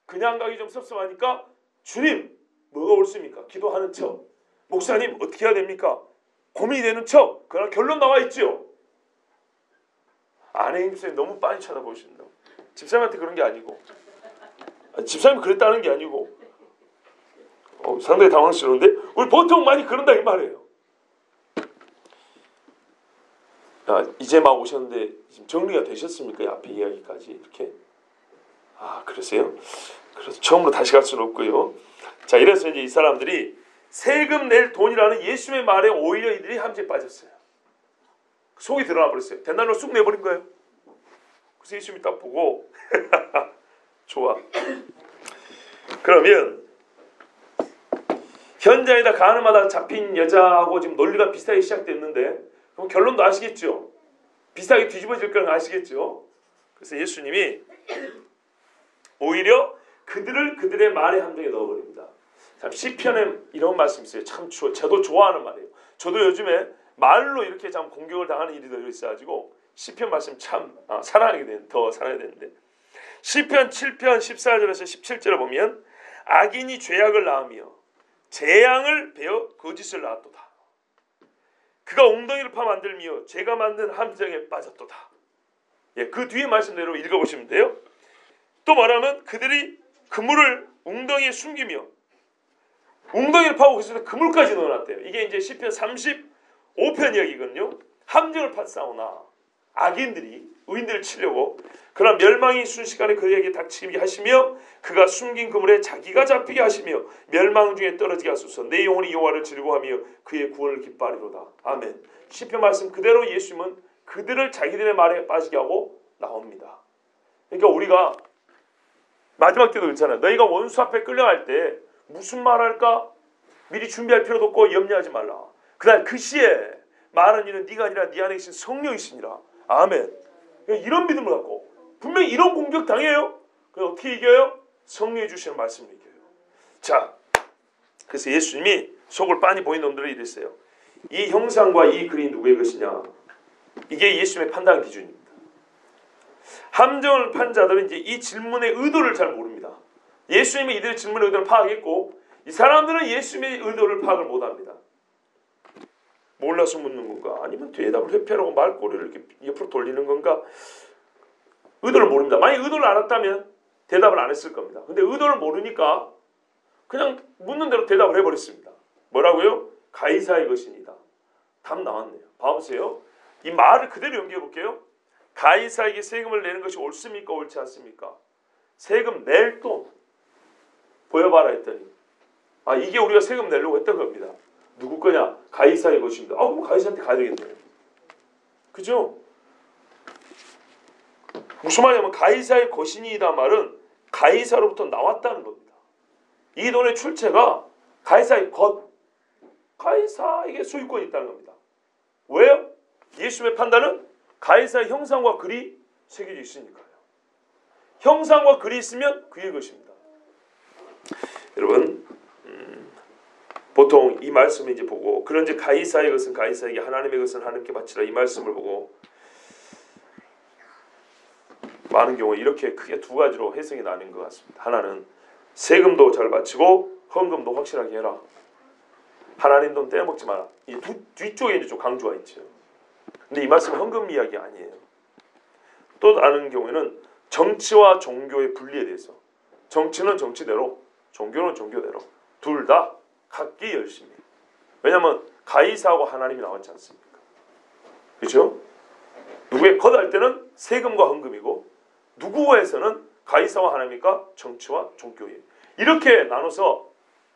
그냥 가기 좀 섭섭하니까 주님 뭐가 옳습니까? 기도하는 척. 목사님 어떻게 해야 됩니까? 고민이 되는 척. 그러나 결론 나와 있죠. 아내 집사님 너무 빤히 쳐다보신다. 집사님한테 그런 게 아니고, 집사님이 그랬다는 게 아니고, 상당히 당황스러운데 우리 보통 많이 그런다 이 말이에요. 이제 막 오셨는데 지금 정리가 되셨습니까? 앞에 이야기까지 이렇게. 그러세요? 그래서 처음으로 다시 갈 수는 없고요. 자, 이래서 이제 이 사람들이 세금 낼 돈이라는 예수님의 말에 오히려 이들이 함정에 빠졌어요. 속이 드러나 버렸어요. 데나리온을 쑥 내버린 거예요. 그래서 예수님이 딱 보고 좋아. 그러면 현장에다 가늠하다 잡힌 여자하고 지금 논리가 비슷하게 시작됐는데, 그럼 결론도 아시겠죠? 비슷하게 뒤집어질 거는 아시겠죠? 그래서 예수님이 오히려 그들의 말의 함정에 넣어버립니다. 참 시편에 이런 말씀이 있어요. 참 저도 좋아하는 말이에요. 저도 요즘에 말로 이렇게 참 공격을 당하는 일이 더 있어가지고 시편 말씀 참 더 사랑하게 되는데, 시편 7편 14절에서 17절에 보면 악인이 죄악을 낳으며 재앙을 베어 거짓을 낳았도다. 그가 웅덩이를 파 만들며 죄가 만든 함정에 빠졌도다. 예, 그 뒤에 말씀대로 읽어보시면 돼요. 또 말하면 그들이 그물을 웅덩이에 숨기며 웅덩이를 파고 그래서 그물까지 넣어놨대요. 이게 이제 시편 35편 이야기거든요. 함정을 팠사오나 악인들이 의인들을 치려고 그러나 멸망이 순식간에 그에게 닥치게 하시며 그가 숨긴 그물에 자기가 잡히게 하시며 멸망 중에 떨어지게 하소서. 내 영혼이 여호와를 즐거워하며 그의 구원을 기뻐하리로다. 아멘. 시편 말씀 그대로 예수님은 그들을 자기들의 말에 빠지게 하고 나옵니다. 그러니까 우리가 마지막 때도 그렇잖아요. 너희가 원수 앞에 끌려갈 때 무슨 말 할까 미리 준비할 필요도 없고 염려하지 말라. 그날 그 시에 말하는 이는 네가 아니라 네 안에 계신 성령이시니라. 아멘. 이런 믿음을 갖고 분명히 이런 공격 당해요. 그럼 어떻게 이겨요? 성령이 주시는 말씀을 이겨요. 자, 그래서 예수님이 속을 빤히 보인 놈들을 이랬어요. 이 형상과 이 글이 누구의 것이냐? 이게 예수님의 판단 기준입니다. 함정을 판 자들은 이제 이 질문의 의도를 잘 모릅니다. 예수님이 이들의 질문의 의도를 파악했고 이 사람들은 예수님의 의도를 파악을 못합니다. 몰라서 묻는 건가? 아니면 대답을 회피하라고 말꼬리를 이렇게 옆으로 돌리는 건가? 의도를 모릅니다. 만약 의도를 알았다면 대답을 안 했을 겁니다. 근데 의도를 모르니까 그냥 묻는 대로 대답을 해버렸습니다. 뭐라고요? 가이사의 것입니다. 답 나왔네요. 봐보세요. 이 말을 그대로 연기해 볼게요. 가이사에게 세금을 내는 것이 옳습니까? 옳지 않습니까? 세금 낼 돈 보여봐라 했더니 이게 우리가 세금 내려고 했던 겁니다. 누구 거냐? 가이사의 것입니다. 그럼 가이사한테 가야 되겠네요. 그죠? 무슨 말이냐면 가이사의 것이니이다 말은 가이사로부터 나왔다는 겁니다. 이 돈의 출처가 가이사의 것, 가이사에게 소유권이 있다는 겁니다. 왜요? 예수님의 판단은 가이사의 형상과 글이 새겨져 있으니까요. 형상과 글이 있으면 그의 것입니다. 여러분, 보통 이 말씀을 이제 보고 그런즉 가이사의 것은 가이사에게 하나님의 것은 하나님께 바치라 이 말씀을 보고 많은 경우에 이렇게 크게 두 가지로 해석이 나뉘는 것 같습니다. 하나는 세금도 잘 바치고 헌금도 확실하게 해라. 하나님 돈 떼먹지 마라. 이 뒤쪽에 이제 좀 강조가 있죠. 근데 이 말씀은 헌금 이야기 아니에요. 또 다른 경우에는 정치와 종교의 분리에 대해서 정치는 정치대로 종교는 종교대로 둘 다 각기 열심히. 왜냐하면 가이사하고 하나님이 나왔지 않습니까? 그렇죠? 누구의 것 할 때는 세금과 헌금이고 누구에서는 가이사와 하나님과 정치와 종교예요. 이렇게 나눠서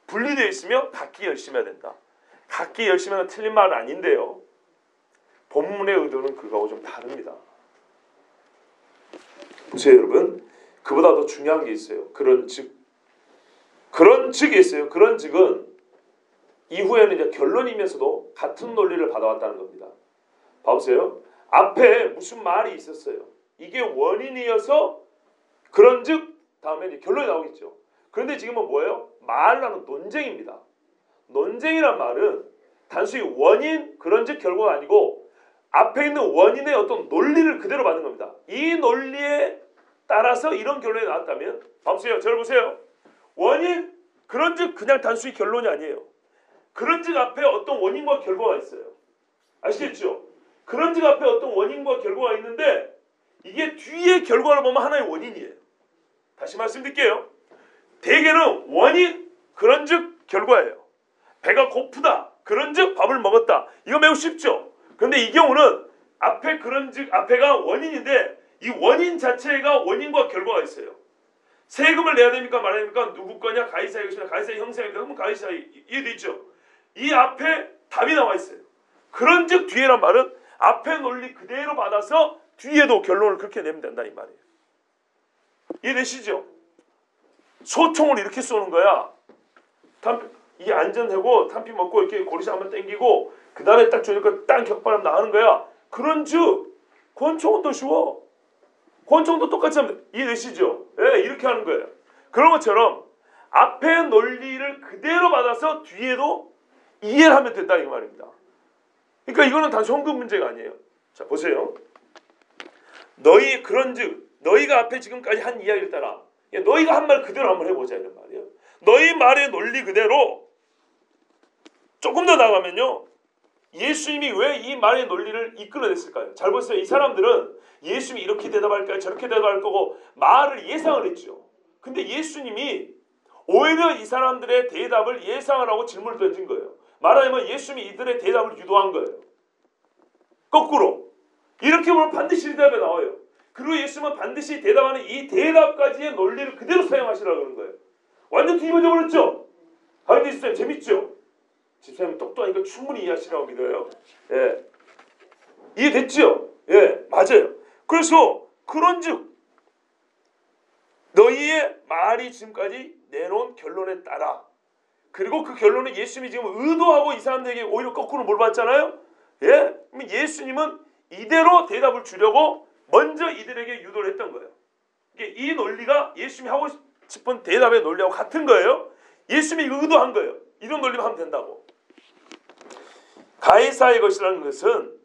분리되어 있으며 각기 열심히 해야 된다. 각기 열심히 하는 틀린 말은 아닌데요. 본문의 의도는 그거하고 좀 다릅니다. 보세요 여러분. 그보다 더 중요한 게 있어요. 그런 즉이 있어요. 그런 즉은 이후에는 이제 결론이면서도 같은 논리를 받아왔다는 겁니다. 봐보세요. 앞에 무슨 말이 있었어요. 이게 원인이어서 그런 즉 다음에 이제 결론이 나오겠죠. 그런데 지금은 뭐예요? 말하는 논쟁입니다. 논쟁이란 말은 단순히 원인 그런 즉 결과가 아니고 앞에 있는 원인의 어떤 논리를 그대로 받는 겁니다. 이 논리에 따라서 이런 결론이 나왔다면 봐보세요. 저를 보세요. 원인 그런 즉 그냥 단순히 결론이 아니에요. 그런 즉 앞에 어떤 원인과 결과가 있어요. 아시겠죠? 그런 즉 앞에 어떤 원인과 결과가 있는데 이게 뒤에 결과를 보면 하나의 원인이에요. 다시 말씀드릴게요. 대개는 원인 그런 즉 결과예요. 배가 고프다. 그런 즉 밥을 먹었다. 이거 매우 쉽죠? 그런데 이 경우는 앞에 그런 즉 앞에가 원인인데 이 원인 자체가 원인과 결과가 있어요. 세금을 내야 됩니까 말아야 됩니까? 누구 거냐? 가이사의 것이냐? 가이사의 형상입니다. 그러면 가이사의 이해되죠? 이 앞에 답이 나와 있어요. 그런 즉 뒤에란 말은 앞에 논리 그대로 받아서 뒤에도 결론을 그렇게 내면 된다 이 말이에요. 이해되시죠? 소총을 이렇게 쏘는 거야. 이 안전하고 탄피 먹고 이렇게 고리사 한번 당기고 그 다음에 딱 조니까 땅 격발하면 나가는 거야. 그런 즉 권총은 더 쉬워. 권총도 똑같이 하면 이해되시죠? 예, 이렇게 하는 거예요. 그런 것처럼 앞에 논리를 그대로 받아서 뒤에도 이해를 하면 된다 이 말입니다. 그러니까 이거는 단순 헌금 문제가 아니에요. 자 보세요. 너희 그런즉 너희가 앞에 지금까지 한 이야기를 따라 너희가 한 말 그대로 한번 해보자 이런 말이에요. 너희 말의 논리 그대로 조금 더 나가면요. 예수님이 왜 이 말의 논리를 이끌어냈을까요? 잘 보세요. 이 사람들은 예수님이 이렇게 대답할까요? 저렇게 대답할 거고 말을 예상을 했죠. 근데 예수님이 오히려 이 사람들의 대답을 예상을 하고 질문을 던진 거예요. 말하자면 예수님이 이들의 대답을 유도한 거예요. 거꾸로. 이렇게 보면 반드시 대답이 나와요. 그리고 예수님은 반드시 대답하는 이 대답까지의 논리를 그대로 사용하시라고 그러는 거예요. 완전 뒤집어져 버렸죠? 하나님 집사님 재밌죠? 집사님 똑똑하니까 충분히 이해하시라고 믿어요. 예. 이해됐죠? 예, 맞아요. 그래서 그런즉 너희의 말이 지금까지 내놓은 결론에 따라 그리고 그 결론은 예수님이 지금 의도하고 이 사람들에게 오히려 거꾸로 물어봤잖아요. 예? 그럼 예수님은 이대로 대답을 주려고 먼저 이들에게 유도를 했던 거예요. 이 논리가 예수님이 하고 싶은 대답의 논리하고 같은 거예요. 예수님이 의도한 거예요. 이런 논리만 하면 된다고. 가이사의 것이라는 것은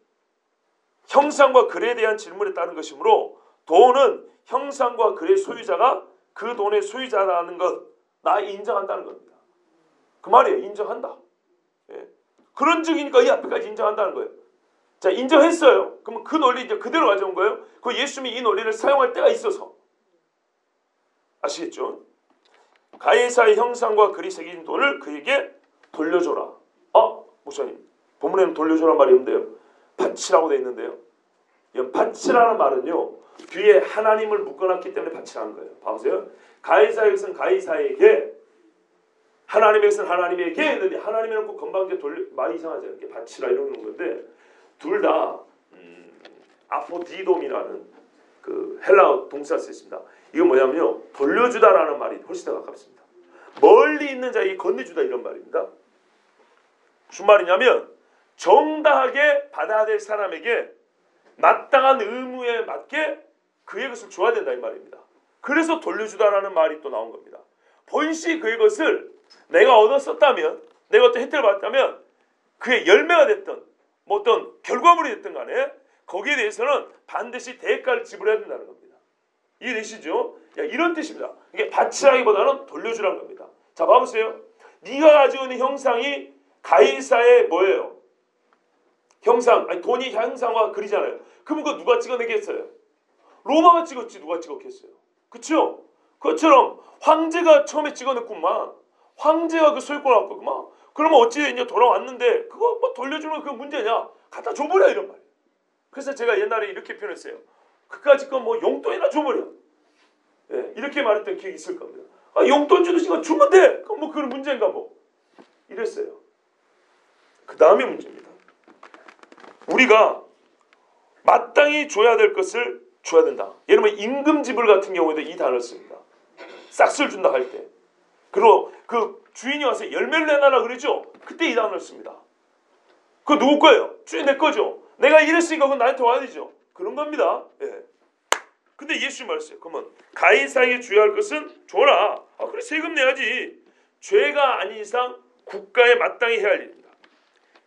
형상과 글에 대한 질문에 따른 것이므로 돈은 형상과 글의 소유자가 그 돈의 소유자라는 것 나 인정한다는 겁니다. 그 말이에요. 인정한다. 예. 그런 즉이니까 이 앞에까지 인정한다는 거예요. 자, 인정했어요. 그러면 그 논리 이제 그대로 가져온 거예요. 그 예수님이 이 논리를 사용할 때가 있어서. 아시겠죠? 가이사의 형상과 글이 새긴 돈을 그에게 돌려줘라. 목사님, 본문에는 돌려줘라 말이 없는데요. 바치라고 되어 있는데요. 이 바치라는 말은요. 뒤에 하나님을 묶어놨기 때문에 바치라는 거예요. 봐보세요. 가이사의 것은 가이사에게, 하나님의 것은 하나님에게 했는데 하나님이 놓고 건방지게 말이 이상하죠. 이렇게 바치라 이러는 건데 둘 다 아포디돔이라는 그 헬라어 동사가 쓰였습니다. 이건 뭐냐면요. 돌려주다라는 말이 훨씬 더 가깝습니다. 멀리 있는 자에게 건네주다 이런 말입니다. 무슨 말이냐면 정당하게 받아야 될 사람에게 마땅한 의무에 맞게 그의 것을 줘야 된다 이 말입니다. 그래서 돌려주다라는 말이 또 나온 겁니다. 본시 그의 것을 내가 얻었었다면 내가 어떤 혜택을 받았다면 그의 열매가 됐든 뭐 어떤 결과물이 됐든 간에 거기에 대해서는 반드시 대가를 지불해야 된다는 겁니다. 이해되시죠? 이런 뜻입니다. 이게 바치라기보다는 돌려주라는 겁니다. 자, 봐보세요. 네가 가지고 있는 형상이 가이사의 뭐예요? 형상, 아니 돈이 형상과 글이잖아요. 그러면 그거 누가 찍어내겠어요? 로마가 찍었지 누가 찍었겠어요? 그쵸? 그것처럼 황제가 처음에 찍어냈구만. 황제가 그 소유권을 갖고 있구만. 그러면 어찌 이제 돌아왔는데 그거 뭐 돌려주면 그 문제냐? 갖다 줘버려 이런 말이에요. 그래서 제가 옛날에 이렇게 표현했어요. 그까짓 건 뭐 용돈이나 줘버려. 예, 이렇게 말했던 기억이 있을 겁니다. 용돈 주듯이 주면 돼. 그럼 뭐 그건 문제인가 뭐. 이랬어요. 그 다음에 문제입니다. 우리가 마땅히 줘야 될 것을 줘야 된다. 예를 들면 임금 지불 같은 경우에도 이 단어를 씁니다. 싹스를 준다 할 때. 그리고 그 주인이 와서 열매를 내놔라 그러죠. 그때 이 단어를 씁니다. 그거 누구 거예요? 주인 내 거죠. 내가 이랬으니까 그건 나한테 와야 되죠. 그런 겁니다. 예. 근데 예수님 말했어요. 그러면 가이사에게 줘야 할 것은 줘라. 그래 세금 내야지. 죄가 아닌 이상 국가에 마땅히 해야 할 일입니다.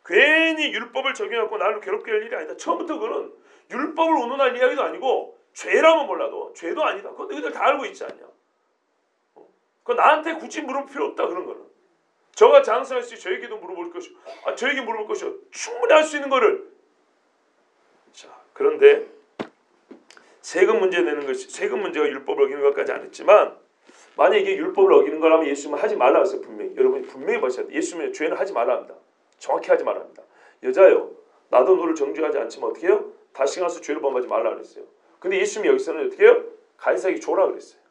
괜히 율법을 적용하고 나를 괴롭게 할 일이 아니다. 처음부터 그거는 율법을 운운할 이야기도 아니고 죄라면 몰라도 죄도 아니다. 그건 너희들 다 알고 있지 않냐. 그건 나한테 굳이 물어볼 필요 없다 그런 거는. 저가 장사할지 저에게도 물어볼 것이고 저에게 물어볼 것이고 충분히 할 수 있는 거를. 자, 그런데 세금 문제 내는 것이 세금 문제가 율법을 어기는 것까지 안 했지만 만약에 이게 율법을 어기는 거라면 예수님은 하지 말라 했어요. 분명히. 여러분이 분명히 보셔야 돼요. 예수님은 죄는 하지 말라 합니다. 정확히 하지 말라 합니다. 여자요. 나도 너를 정죄하지 않지만 어떻게 해요? 다시 가서 죄를 범하지 말라 그랬어요. 근데 예수님이 여기서는 어떻게 해요? 가이사에게 줘라 그랬어요.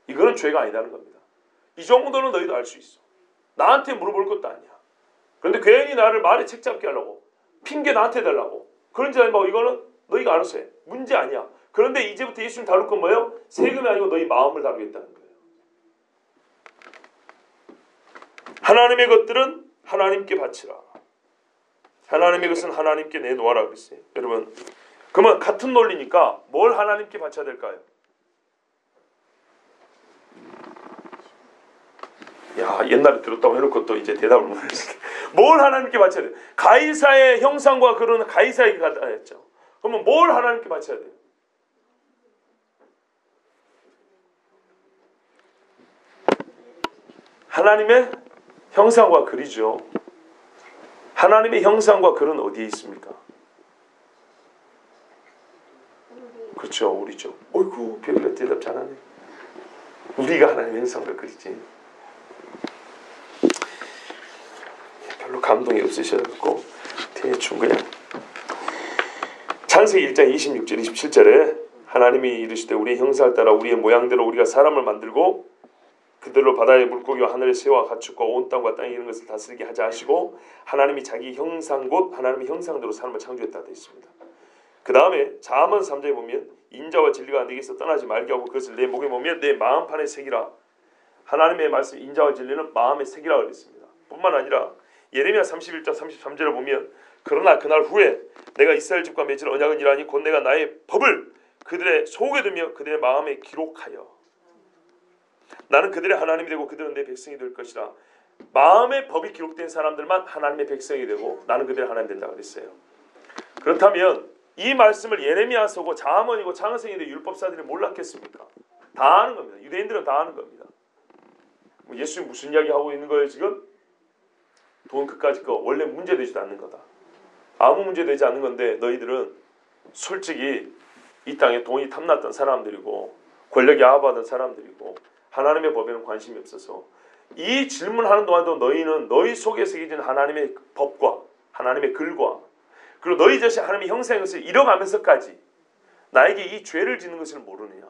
이거는 죄가 아니라는 겁니다. 이 정도는 너희도 알 수 있어. 나한테 물어볼 것도 아니야. 그런데 괜히 나를 말에 책잡게 하려고 핑계 나한테 대려고 그런 줄 알고 이거는 너희가 알아서 해. 문제 아니야. 그런데 이제부터 예수님 다룰 건 뭐예요? 세금이 아니고 너희 마음을 다루겠다는 거예요. 하나님의 것들은 하나님께 바치라. 하나님의 것은 하나님께 내놓아라 그랬어요. 여러분, 그러면 같은 논리니까 뭘 하나님께 바쳐야 될까요? 야, 옛날에 들었다고 해놓고 또 이제 대답을 못 했어요. 뭘 하나님께 바쳐야 돼요? 가이사의 형상과 그런 가이사에게 갖다 했죠. 그러면 뭘 하나님께 바쳐야 돼요? 하나님의 형상과 글이죠. 하나님의 형상과 글은 어디에 있습니까? 그렇죠. 우리죠. 어이구 별로 대답 잘하네. 우리가 하나님의 형상과 글이지. 별로 감동이 없으셔갖고 대충 그냥 창세기 1장 26절 27절에 하나님이 이르시되 우리의 형상을 따라 우리의 모양대로 우리가 사람을 만들고 그들로 바다의 물고기와 하늘의 새와 가축과 온 땅과 땅에 이런 것을 다스리게 하자 하시고 하나님이 자기 형상 곧 하나님의 형상대로 사람을 창조했다 되어 있습니다. 그 다음에 잠언 3장에 보면 인자와 진리가 내게서 떠나지 말게 하고 그것을 내 목에 보면 내 마음판에 새기라. 하나님의 말씀 인자와 진리는 마음에 새기라 그랬습니다. 뿐만 아니라 예레미야 31장 33절을 보면 그러나 그날 후에 내가 이스라엘 집과 맺은 언약은 이라니 곧 내가 나의 법을 그들의 속에 두며 그들의 마음에 기록하여 나는 그들의 하나님이 되고 그들은 내 백성이 될 것이라. 마음의 법이 기록된 사람들만 하나님의 백성이 되고 나는 그들의 하나님 된다 그랬어요. 그렇다면 이 말씀을 예레미야서고 잠언이고 창세기인데 율법사들이 몰랐겠습니까? 다 아는 겁니다. 유대인들은 다 아는 겁니다. 예수님 무슨 이야기 하고 있는 거예요 지금? 돈 그까짓 거 원래 문제되지도 않는 거다. 아무 문제되지 않는 건데 너희들은 솔직히 이 땅에 돈이 탐났던 사람들이고 권력이 아합하던 사람들이고 하나님의 법에는 관심이 없어서 이 질문하는 동안도 너희는 너희 속에 새겨진 하나님의 법과 하나님의 글과 그리고 너희 자신 하나님의 형상의 것을 잃어가면서까지 나에게 이 죄를 짓는 것을 모르느냐.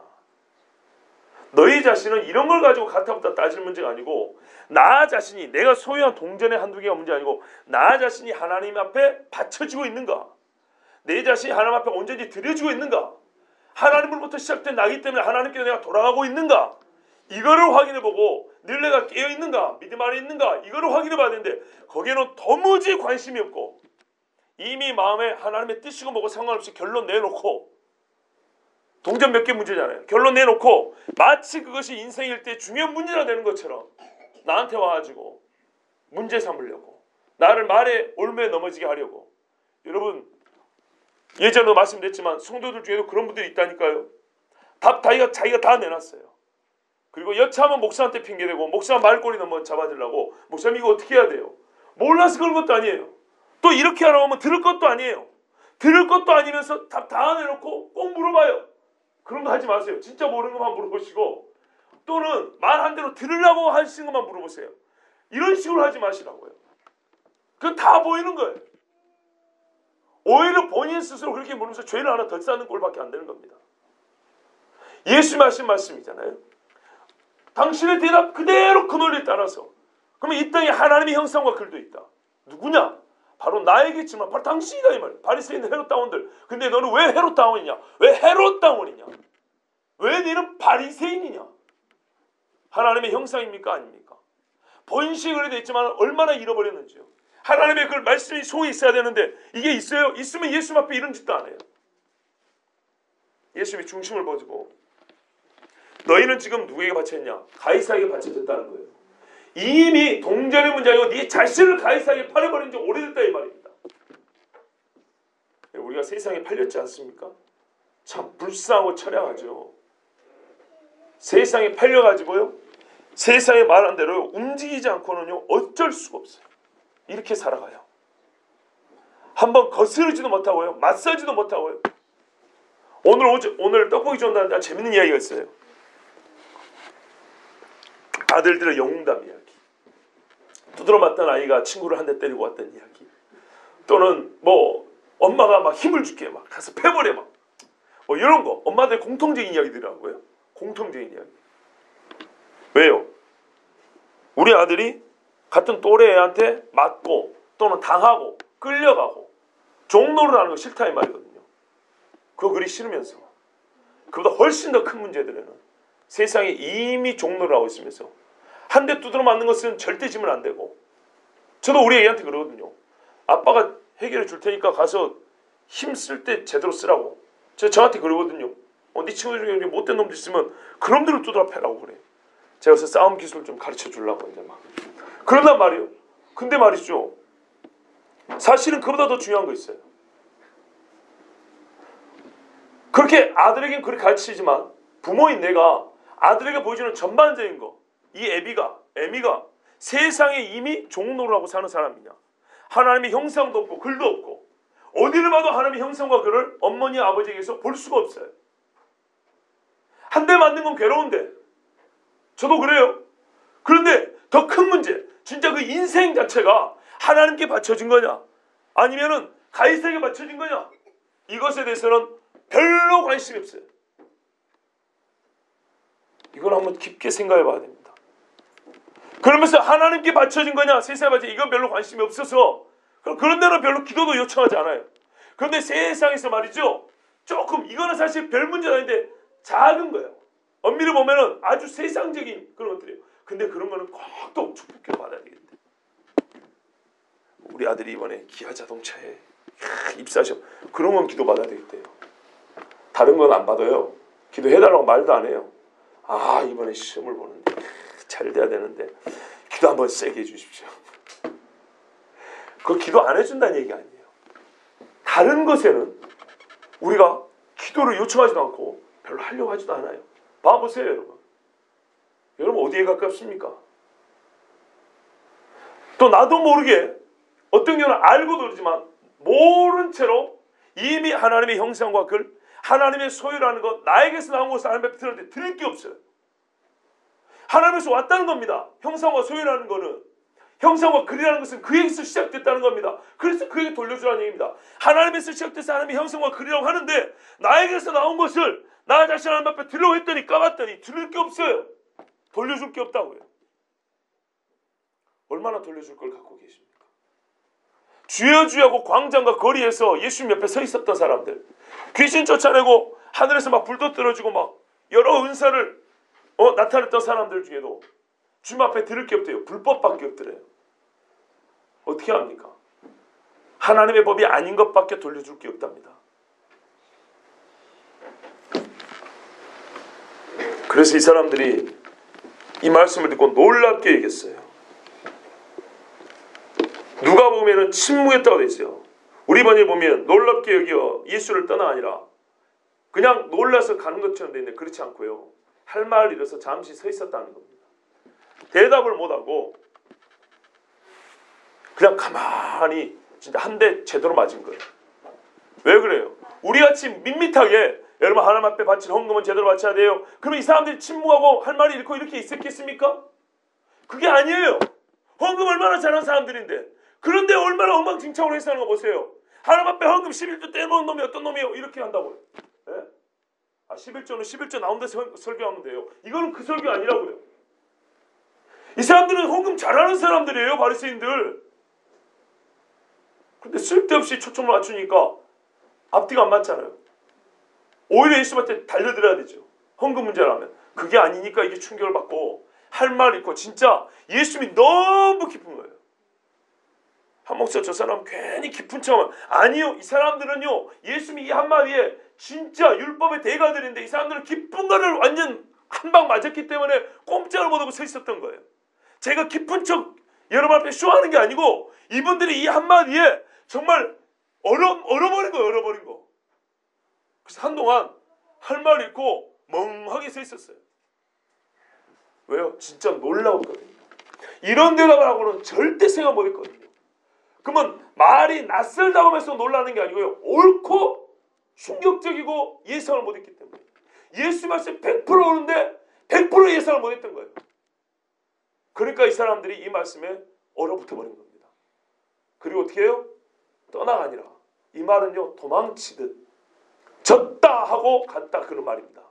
너희 자신은 이런 걸 가지고 가타부타 따질 문제가 아니고 나 자신이 내가 소유한 동전의 한두 개가 문제 아니고 나 자신이 하나님 앞에 바쳐지고 있는가. 내 자신이 하나님 앞에 온전히 드려지고 있는가. 하나님으로부터 시작된 나기 때문에 하나님께 내가 돌아가고 있는가. 이거를 확인해보고 늘 내가 깨어있는가 믿음 안에 있는가 이거를 확인해봐야 되는데 거기에는 도무지 관심이 없고 이미 마음에 하나님의 뜻이고 뭐고 상관없이 결론 내놓고 동전 몇 개 문제잖아요. 결론 내놓고 마치 그것이 인생일 때 중요한 문제가 되는 것처럼 나한테 와가지고 문제 삼으려고 나를 말에 올매에 넘어지게 하려고. 여러분 예전에도 말씀드렸지만 성도들 중에도 그런 분들이 있다니까요. 답 자기가 다 내놨어요. 그리고 여차하면 목사한테 핑계대고 목사 말꼬리 넘어 잡아주려고 목사님 이거 어떻게 해야 돼요? 몰라서 그런 것도 아니에요. 또 이렇게 하라고 하면 들을 것도 아니에요. 들을 것도 아니면서 답 다 내놓고 꼭 물어봐요. 그런 거 하지 마세요. 진짜 모르는 것만 물어보시고 또는 말 한 대로 들으려고 하시는 것만 물어보세요. 이런 식으로 하지 마시라고요. 그건 다 보이는 거예요. 오히려 본인 스스로 그렇게 물으면서 죄를 하나 더 쌓는 꼴밖에 안 되는 겁니다. 예수님 하신 말씀이잖아요. 당신의 대답 그대로 그 논리에 따라서 그러면 이 땅에 하나님의 형상과 글도 있다. 누구냐? 바로 나에게지만 바로 당신이다 이 말이에요. 바리새인 헤롯 당원들. 근데 너는 왜 헤롯 당원이냐? 왜 헤롯 당원이냐? 왜 너는 바리새인이냐? 하나님의 형상입니까? 아닙니까? 본식으로 되어 있지만 얼마나 잃어버렸는지요. 하나님의 그 말씀이 속에 있어야 되는데 이게 있어요? 있으면 예수님 앞에 이런 짓도 안 해요. 예수님이 중심을 보시고 너희는 지금 누구에게 바쳤냐? 가이사에게 바쳐졌다는 거예요. 이미 동전의 문제 아니고 네 자신을 가이사에게 팔아버린 지 오래됐다 이 말입니다. 우리가 세상에 팔렸지 않습니까? 참 불쌍하고 처량하죠. 세상에 팔려가지고요. 세상에 말한 대로 움직이지 않고는요. 어쩔 수가 없어요. 이렇게 살아가요. 한번 거스르지도 못하고요. 마사지도 못하고요. 오늘 떡볶이 준다는데 재밌는 이야기가 있어요. 아들들의 영웅담 이야기. 두드러 맞던 아이가 친구를 한 대 때리고 왔던 이야기. 또는 뭐 엄마가 막 힘을 줄게 막 가서 패버려 막. 뭐 이런 거. 엄마들 공통적인 이야기더라고요. 공통적인 이야기. 왜요? 우리 아들이 같은 또래 애한테 맞고 또는 당하고 끌려가고 종노를 하는 거 싫다 이 말이거든요. 그거 그리 싫으면서 그보다 훨씬 더 큰 문제들에는 세상에 이미 종노를 하고 있으면서 한 대 두드러 맞는 것은 절대 지면 안 되고 저도 우리 애한테 그러거든요. 아빠가 해결해 줄 테니까 가서 힘 쓸 때 제대로 쓰라고. 저한테 그러거든요. 네 친구들 중에 못된 놈들 있으면 그놈들을 두드러 패라고 그래. 제가 그래서 싸움 기술 좀 가르쳐 주려고 이제 막 그런단 말이에요. 근데 말이죠. 사실은 그보다 더 중요한 거 있어요. 그렇게 아들에겐 그렇게 가르치지만 부모인 내가 아들에게 보여주는 전반적인 거, 이 애미가 세상에 이미 종로라고 사는 사람이냐? 하나님의 형상도 없고 글도 없고 어디를 봐도 하나님의 형상과 글을 어머니 아버지에게서 볼 수가 없어요. 한 대 맞는 건 괴로운데 저도 그래요. 그런데 더 큰 문제, 진짜 그 인생 자체가 하나님께 바쳐진 거냐 아니면은 가이사에게 바쳐진 거냐, 이것에 대해서는 별로 관심이 없어요. 이걸 한번 깊게 생각해 봐야 됩니다. 그러면서 하나님께 바쳐진 거냐 세상에 바쳐진, 이건 별로 관심이 없어서 그런 데는 별로 기도도 요청하지 않아요. 그런데 세상에서 말이죠, 조금 이거는 사실 별 문제가 아닌데 작은 거예요. 엄밀히 보면은 아주 세상적인 그런 것들이에요. 근데 그런 거는 꼭 축복기도 받아야 되겠대. 우리 아들이 이번에 기아 자동차에 입사하셔. 그런 건 기도 받아야 되겠대요. 다른 건 안 받아요. 기도해달라고 말도 안 해요. 아, 이번에 시험을 보는데 잘 돼야 되는데 기도 한번 세게 해주십시오. 그거 기도 안 해준다는 얘기 아니에요. 다른 것에는 우리가 기도를 요청하지도 않고 별로 하려고 하지도 않아요. 봐보세요, 여러분. 여러분 어디에 가깝습니까? 또 나도 모르게 어떤 경우는 알고도 그러지만 모른 채로 이미 하나님의 형상과 글, 하나님의 소유라는 것, 나에게서 나온 것을 하나님 앞에 들을 때 들을 게 없어요. 하나님에서 왔다는 겁니다. 형상과 소유라는 거는, 형상과 글이라는 것은 그에게서 시작됐다는 겁니다. 그래서 그에게 돌려주라는 얘기입니다. 하나님에서 시작돼서 하나님의 형상과 글이라고 하는데 나에게서 나온 것을 나 자신 하나님 앞에 들으려고 했더니 까봤더니 들을 게 없어요. 돌려줄 게 없다고요. 얼마나 돌려줄 걸 갖고 계십니까? 주여 주여 하고 광장과 거리에서 예수님 옆에 서 있었던 사람들, 귀신 쫓아내고 하늘에서 막 불도 떨어지고 막 여러 은사를 나타냈던 사람들 중에도 주님 앞에 들을 게 없대요. 불법밖에 없더래요. 어떻게 합니까? 하나님의 법이 아닌 것밖에 돌려줄 게 없답니다. 그래서 이 사람들이 이 말씀을 듣고 놀랍게 얘기했어요. 누가 보면은 침묵했다고 되어 있어요. 우리 번역에 보면 놀랍게 여겨 예수를 떠나 아니라 그냥 놀라서 가는 것처럼 되어 있는데 그렇지 않고요. 할 말을 잃어서 잠시 서 있었다는 겁니다. 대답을 못하고 그냥 가만히 진짜 한 대 제대로 맞은 거예요. 왜 그래요? 우리같이 밋밋하게 여러분 하나님 앞에 바친 헌금은 제대로 바쳐야 돼요. 그럼 이 사람들이 침묵하고 할 말을 잃고 이렇게 있었겠습니까? 그게 아니에요. 헌금 얼마나 잘하는 사람들인데, 그런데 얼마나 엉망진창으로 해서 하는 거 보세요. 하나님 앞에 헌금 11조 떼놓은 놈이 어떤 놈이에요? 이렇게 한다고요. 네? 11조는 11조 나온 데서 설교하면 돼요. 이거는 그 설교 아니라고요. 이 사람들은 헌금 잘하는 사람들이에요. 바리새인들. 근데 쓸데없이 초점을 맞추니까 앞뒤가 안 맞잖아요. 오히려 예수님한테 달려들어야 되죠. 헌금 문제라면. 그게 아니니까 이게 충격을 받고 할 말 있고 진짜 예수님이 너무 깊은 거예요. 한 목사 저 사람 괜히 깊은 척하면 아니요. 이 사람들은요. 예수님이 이 한마디에 진짜 율법의 대가들인데 이 사람들은 깊은 거를 완전 한 방 맞았기 때문에 꼼짝을 못하고 서 있었던 거예요. 제가 깊은 척 여러분 앞에 쇼하는 게 아니고 이분들이 이 한마디에 정말 얼어버린 거예요. 얼어버린 거. 그래서 한동안 할 말 잃고 멍하게 서 있었어요. 왜요? 진짜 놀라웠거든요. 이런 대답을 하고는 절대 생각 못했거든요. 그러면 말이 낯설다고 하면서 놀라는 게 아니고요. 옳고 충격적이고 예상을 못했기 때문에. 예수 말씀 100% 오는데 100% 예상을 못했던 거예요. 그러니까 이 사람들이 이 말씀에 얼어붙어버린 겁니다. 그리고 어떻게 해요? 떠나가 아니라 이 말은요. 도망치듯 졌다 하고 갔다 그런 말입니다.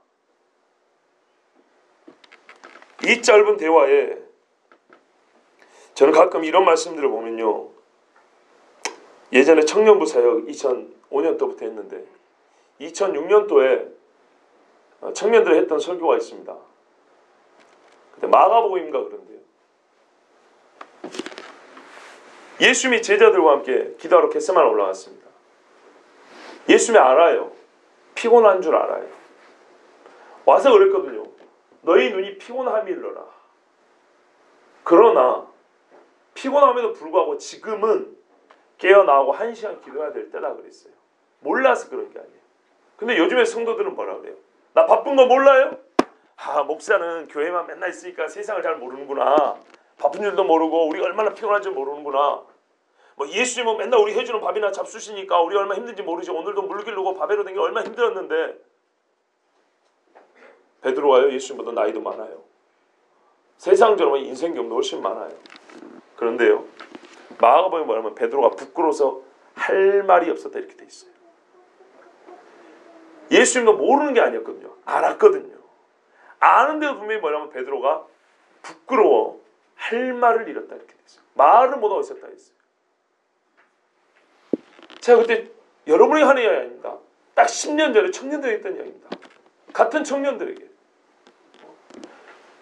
이 짧은 대화에 저는 가끔 이런 말씀들을 보면요. 예전에 청년부 사역 2005년도부터 했는데 2006년도에 청년들이 했던 설교가 있습니다. 그때 마가복음인가 그런데요. 예수님이 제자들과 함께 기도하러 겟세마네 올라갔습니다. 예수님이 알아요. 피곤한 줄 알아요. 와서 그랬거든요. 너희 눈이 피곤함이 일러라. 그러나 피곤함에도 불구하고 지금은 깨어나고 1시간 기도해야 될 때다 그랬어요. 몰라서 그런 게 아니에요. 근데 요즘에 성도들은 뭐라 그래요? 나 바쁜 거 몰라요? 목사는 교회만 맨날 있으니까 세상을 잘 모르는구나. 바쁜 줄도 모르고 우리가 얼마나 피곤한지 모르는구나. 뭐 예수님은 맨날 우리 해주는 밥이나 잡수시니까 우리 얼마나 힘든지 모르지. 오늘도 물 길르고 밥에로 댕겨 얼마나 힘들었는데. 베드로가요, 예수님보다 나이도 많아요. 세상적으로 인생 경험도 훨씬 많아요. 그런데요, 마가복음에 뭐냐면 베드로가 부끄러워서 할 말이 없었다 이렇게 돼 있어요. 예수님도 모르는 게 아니었거든요. 알았거든요. 아는데도 분명히 뭐냐면 베드로가 부끄러워 할 말을 잃었다 이렇게 돼 있어요. 말을 못하고 있었다 했어요. 제가 그때 여러분이 하는 이야기 아닙니다. 딱 10년 전에 청년들에게 했던 이야기입니다. 같은 청년들에게.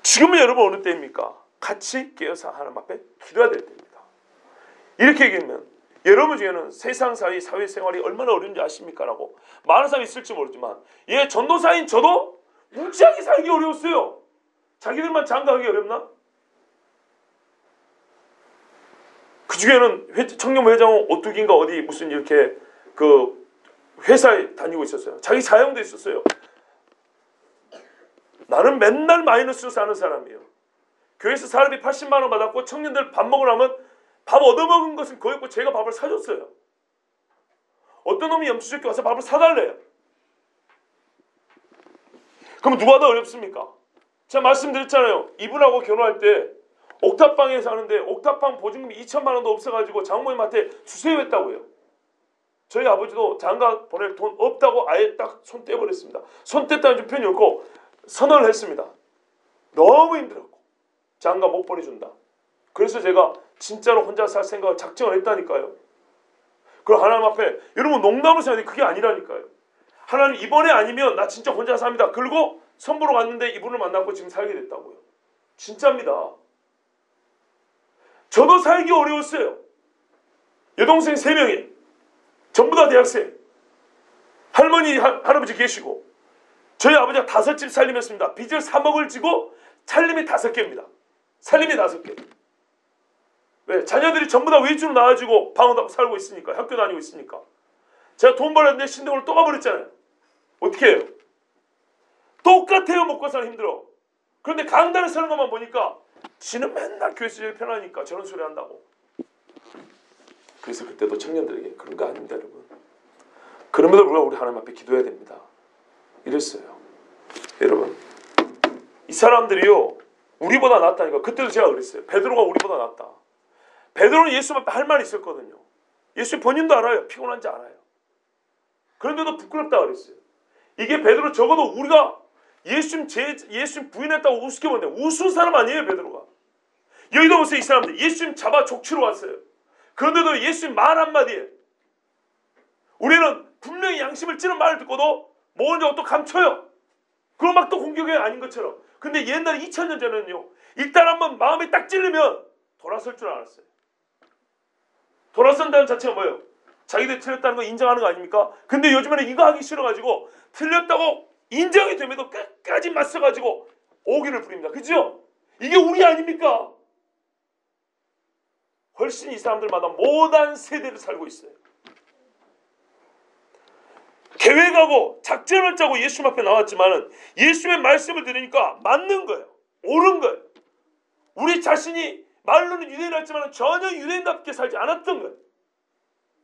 지금은 여러분 어느 때입니까? 같이 깨어서 하나님 앞에 기도해야 될 때입니다. 이렇게 얘기하면 여러분 중에는 세상 사회생활이 얼마나 어려운지 아십니까? 라고 많은 사람이 있을지 모르지만 전도사인 저도 무지하게 살기 어려웠어요. 자기들만 장가하기 어렵나? 그 중에는 청년부 회장 오뚜기인가 어디 무슨 이렇게 그 회사에 다니고 있었어요. 자기 자영도 있었어요. 나는 맨날 마이너스로 사는 사람이에요. 교회에서 사람이 80만 원 받았고 청년들 밥 먹으라면 밥 얻어먹은 것은 거의 없고 제가 밥을 사줬어요. 어떤 놈이 염치좋게 와서 밥을 사달래요. 그럼 누가 더 어렵습니까? 제가 말씀드렸잖아요. 이분하고 결혼할 때 옥탑방에 사는데 옥탑방 보증금이 2천만 원도 없어가지고 장모님한테 주세요 했다고요. 저희 아버지도 장가 보낼 돈 없다고 아예 딱 손 떼버렸습니다. 손 뗐다는 좀 편이 없고 선언을 했습니다. 너무 힘들었고 장가 못 보내준다. 그래서 제가 진짜로 혼자 살 생각을 작정을 했다니까요. 그럼 하나님 앞에 여러분 농담으로 생각해 그게 아니라니까요. 하나님 이번에 아니면 나 진짜 혼자 삽니다. 그리고 선보러 갔는데 이분을 만났고 지금 살게 됐다고요. 진짜입니다. 저도 살기 어려웠어요. 여동생 3명이 전부 다 대학생. 할머니 할아버지 계시고 저희 아버지가 5집 살림했습니다. 빚을 3억을 지고 살림이 5개입니다. 살림이 5개. 왜? 자녀들이 전부 다 외주로 나와가지고 방어하고 살고 있으니까. 학교 다니고 있으니까. 제가 돈 벌었는데 신동을 또 가버렸잖아요. 어떻게 해요? 똑같아요. 먹고 사는 힘들어. 그런데 강단에 서는 것만 보니까 지는 맨날 교회에서 제일 편하니까 저런 소리 한다고. 그래서 그때도 청년들에게 그런 거 아닙니다 여러분. 그럼에도 불구하고 우리 하나님 앞에 기도해야 됩니다. 이랬어요. 여러분 이 사람들이요 우리보다 낫다니까. 그때도 제가 그랬어요. 베드로가 우리보다 낫다. 베드로는 예수 앞에 할 말이 있었거든요. 예수 본인도 알아요. 피곤한지 알아요. 그런데도 부끄럽다 그랬어요. 이게 베드로 적어도 우리가 예수님 부인했다고 우습게 보는데 우스운 사람 아니에요 베드로가. 여기도 보세요. 이 사람들 예수님 잡아 족치러 왔어요. 그런데도 예수님 말 한마디에 우리는 분명히 양심을 찌는 말을 듣고도 모른 또 감춰요. 그럼 막 또 공격이 아닌 것처럼. 근데 옛날에 2000년 전에는요 일단 한번 마음에 딱 찔르면 돌아설 줄 알았어요. 돌아선다는 자체가 뭐예요? 자기들 틀렸다는 거 인정하는 거 아닙니까? 근데 요즘에는 이거 하기 싫어가지고 틀렸다고 인정이 됨에도 끝까지 맞서가지고 오기를 부립니다. 그죠? 이게 우리 아닙니까? 훨씬 이 사람들마다 모단 세대를 살고 있어요. 계획하고 작전을 짜고 예수님 앞에 나왔지만은 예수의 말씀을 들으니까 맞는 거예요. 옳은 거예요. 우리 자신이 말로는 유대인이었지만 전혀 유대인답게 살지 않았던 거예요.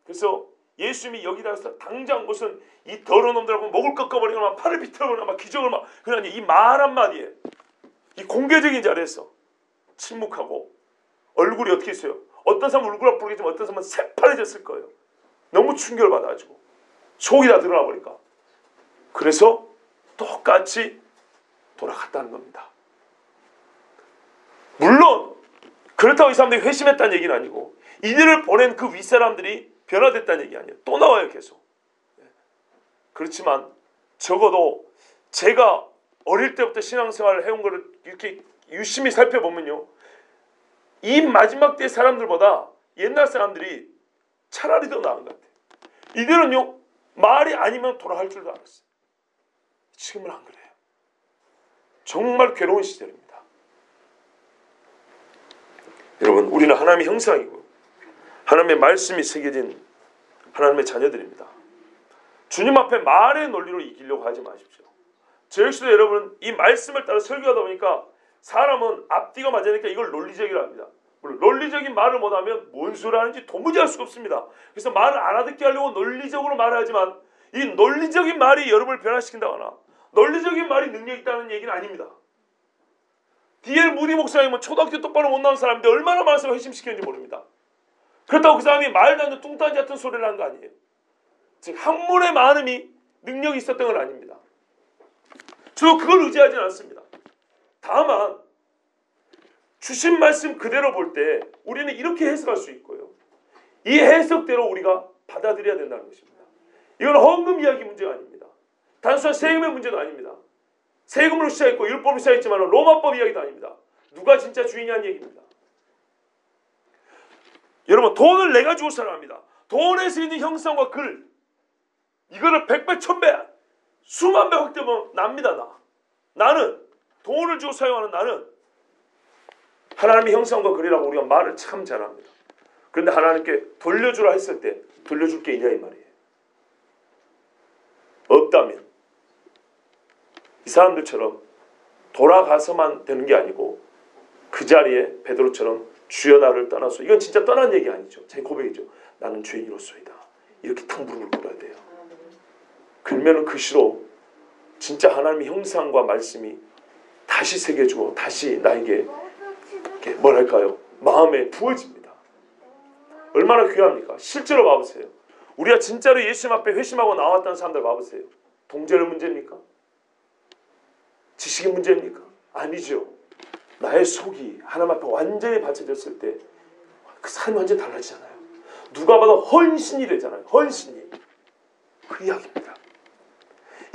그래서 예수님이 여기다 와서 당장 무슨 이 더러운 놈들하고 목을 꺾어버리거나 팔을 비틀거나 막 기적을 막 그냥 이 말 한마디에 이 공개적인 자리에서 침묵하고 얼굴이 어떻게 있어요? 어떤 사람은 얼굴 아프겠지만 어떤 사람은 새파래졌을 거예요. 너무 충격을 받아가지고 속이 다 드러나 버리니까. 그래서 똑같이 돌아갔다는 겁니다. 물론 그렇다고 이 사람들이 회심했다는 얘기는 아니고 이들을 보낸 그 윗사람들이 변화됐다는 얘기 아니에요. 또 나와요 계속. 그렇지만 적어도 제가 어릴 때부터 신앙생활을 해온 거를 이렇게 유심히 살펴보면요 이 마지막 때 사람들보다 옛날 사람들이 차라리 더 나은 것 같아요. 이들은요 말이 아니면 돌아갈 줄도 알았어요. 지금은 안 그래요. 정말 괴로운 시절입니다. 여러분 우리는 하나님의 형상이고 하나님의 말씀이 새겨진 하나님의 자녀들입니다. 주님 앞에 말의 논리로 이기려고 하지 마십시오. 저 역시도 여러분 이 말씀을 따라 설교하다 보니까 사람은 앞뒤가 맞으니까 이걸 논리적이라 합니다. 물론 논리적인 말을 못하면 뭔 소리 하는지 도무지 알 수가 없습니다. 그래서 말을 알아듣게 하려고 논리적으로 말을 하지만 이 논리적인 말이 여러분을 변화시킨다거나 논리적인 말이 능력이 있다는 얘기는 아닙니다. D.L. 무디 목사님은 초등학교 똑바로 못 나온 사람인데 얼마나 말씀을 회심시켰는지 모릅니다. 그렇다고 그 사람이 말도 안 되는 뚱딴지 같은 소리를 한 거 아니에요. 즉 학문의 많음이 능력이 있었던 건 아닙니다. 저도 그걸 의지하지는 않습니다. 다만 주신 말씀 그대로 볼 때 우리는 이렇게 해석할 수 있고요. 이 해석대로 우리가 받아들여야 된다는 것입니다. 이건 헌금 이야기 문제가 아닙니다. 단순한 세금의 문제도 아닙니다. 세금으로 시작했고 율법으로 시작했지만 로마법 이야기도 아닙니다. 누가 진짜 주인이냐는 얘기입니다. 여러분 돈을 내가 주고 사랑합니다. 돈에서 있는 형상과 글 이거를 100배 1000배 수만 배 확대하면 납니다. 나는 돈을 주고 사용하는 나는 하나님의 형상과 글이라고 우리가 말을 참 잘합니다. 그런데 하나님께 돌려주라 했을 때 돌려줄 게 있냐 이 말이에요. 없다면 이 사람들처럼 돌아가서만 되는 게 아니고 그 자리에 베드로처럼 주여 나를 떠나서 이건 진짜 떠난 얘기 아니죠. 제 고백이죠. 나는 죄인으로서이다. 이렇게 탁 무릎을 꿇어야 돼요. 그러면 그 시로 진짜 하나님의 형상과 말씀이 다시 새겨주고 다시 나에게 뭐랄까요? 마음에 부어집니다. 얼마나 귀합니까? 실제로 봐보세요. 우리가 진짜로 예수님 앞에 회심하고 나왔다는 사람들 봐보세요. 동제는 문제입니까? 지식의 문제입니까? 아니죠. 나의 속이 하나님 앞에 완전히 바쳐졌을 때 그 삶이 완전히 달라지잖아요. 누가 봐도 헌신이 되잖아요. 헌신이. 그 이야기입니다.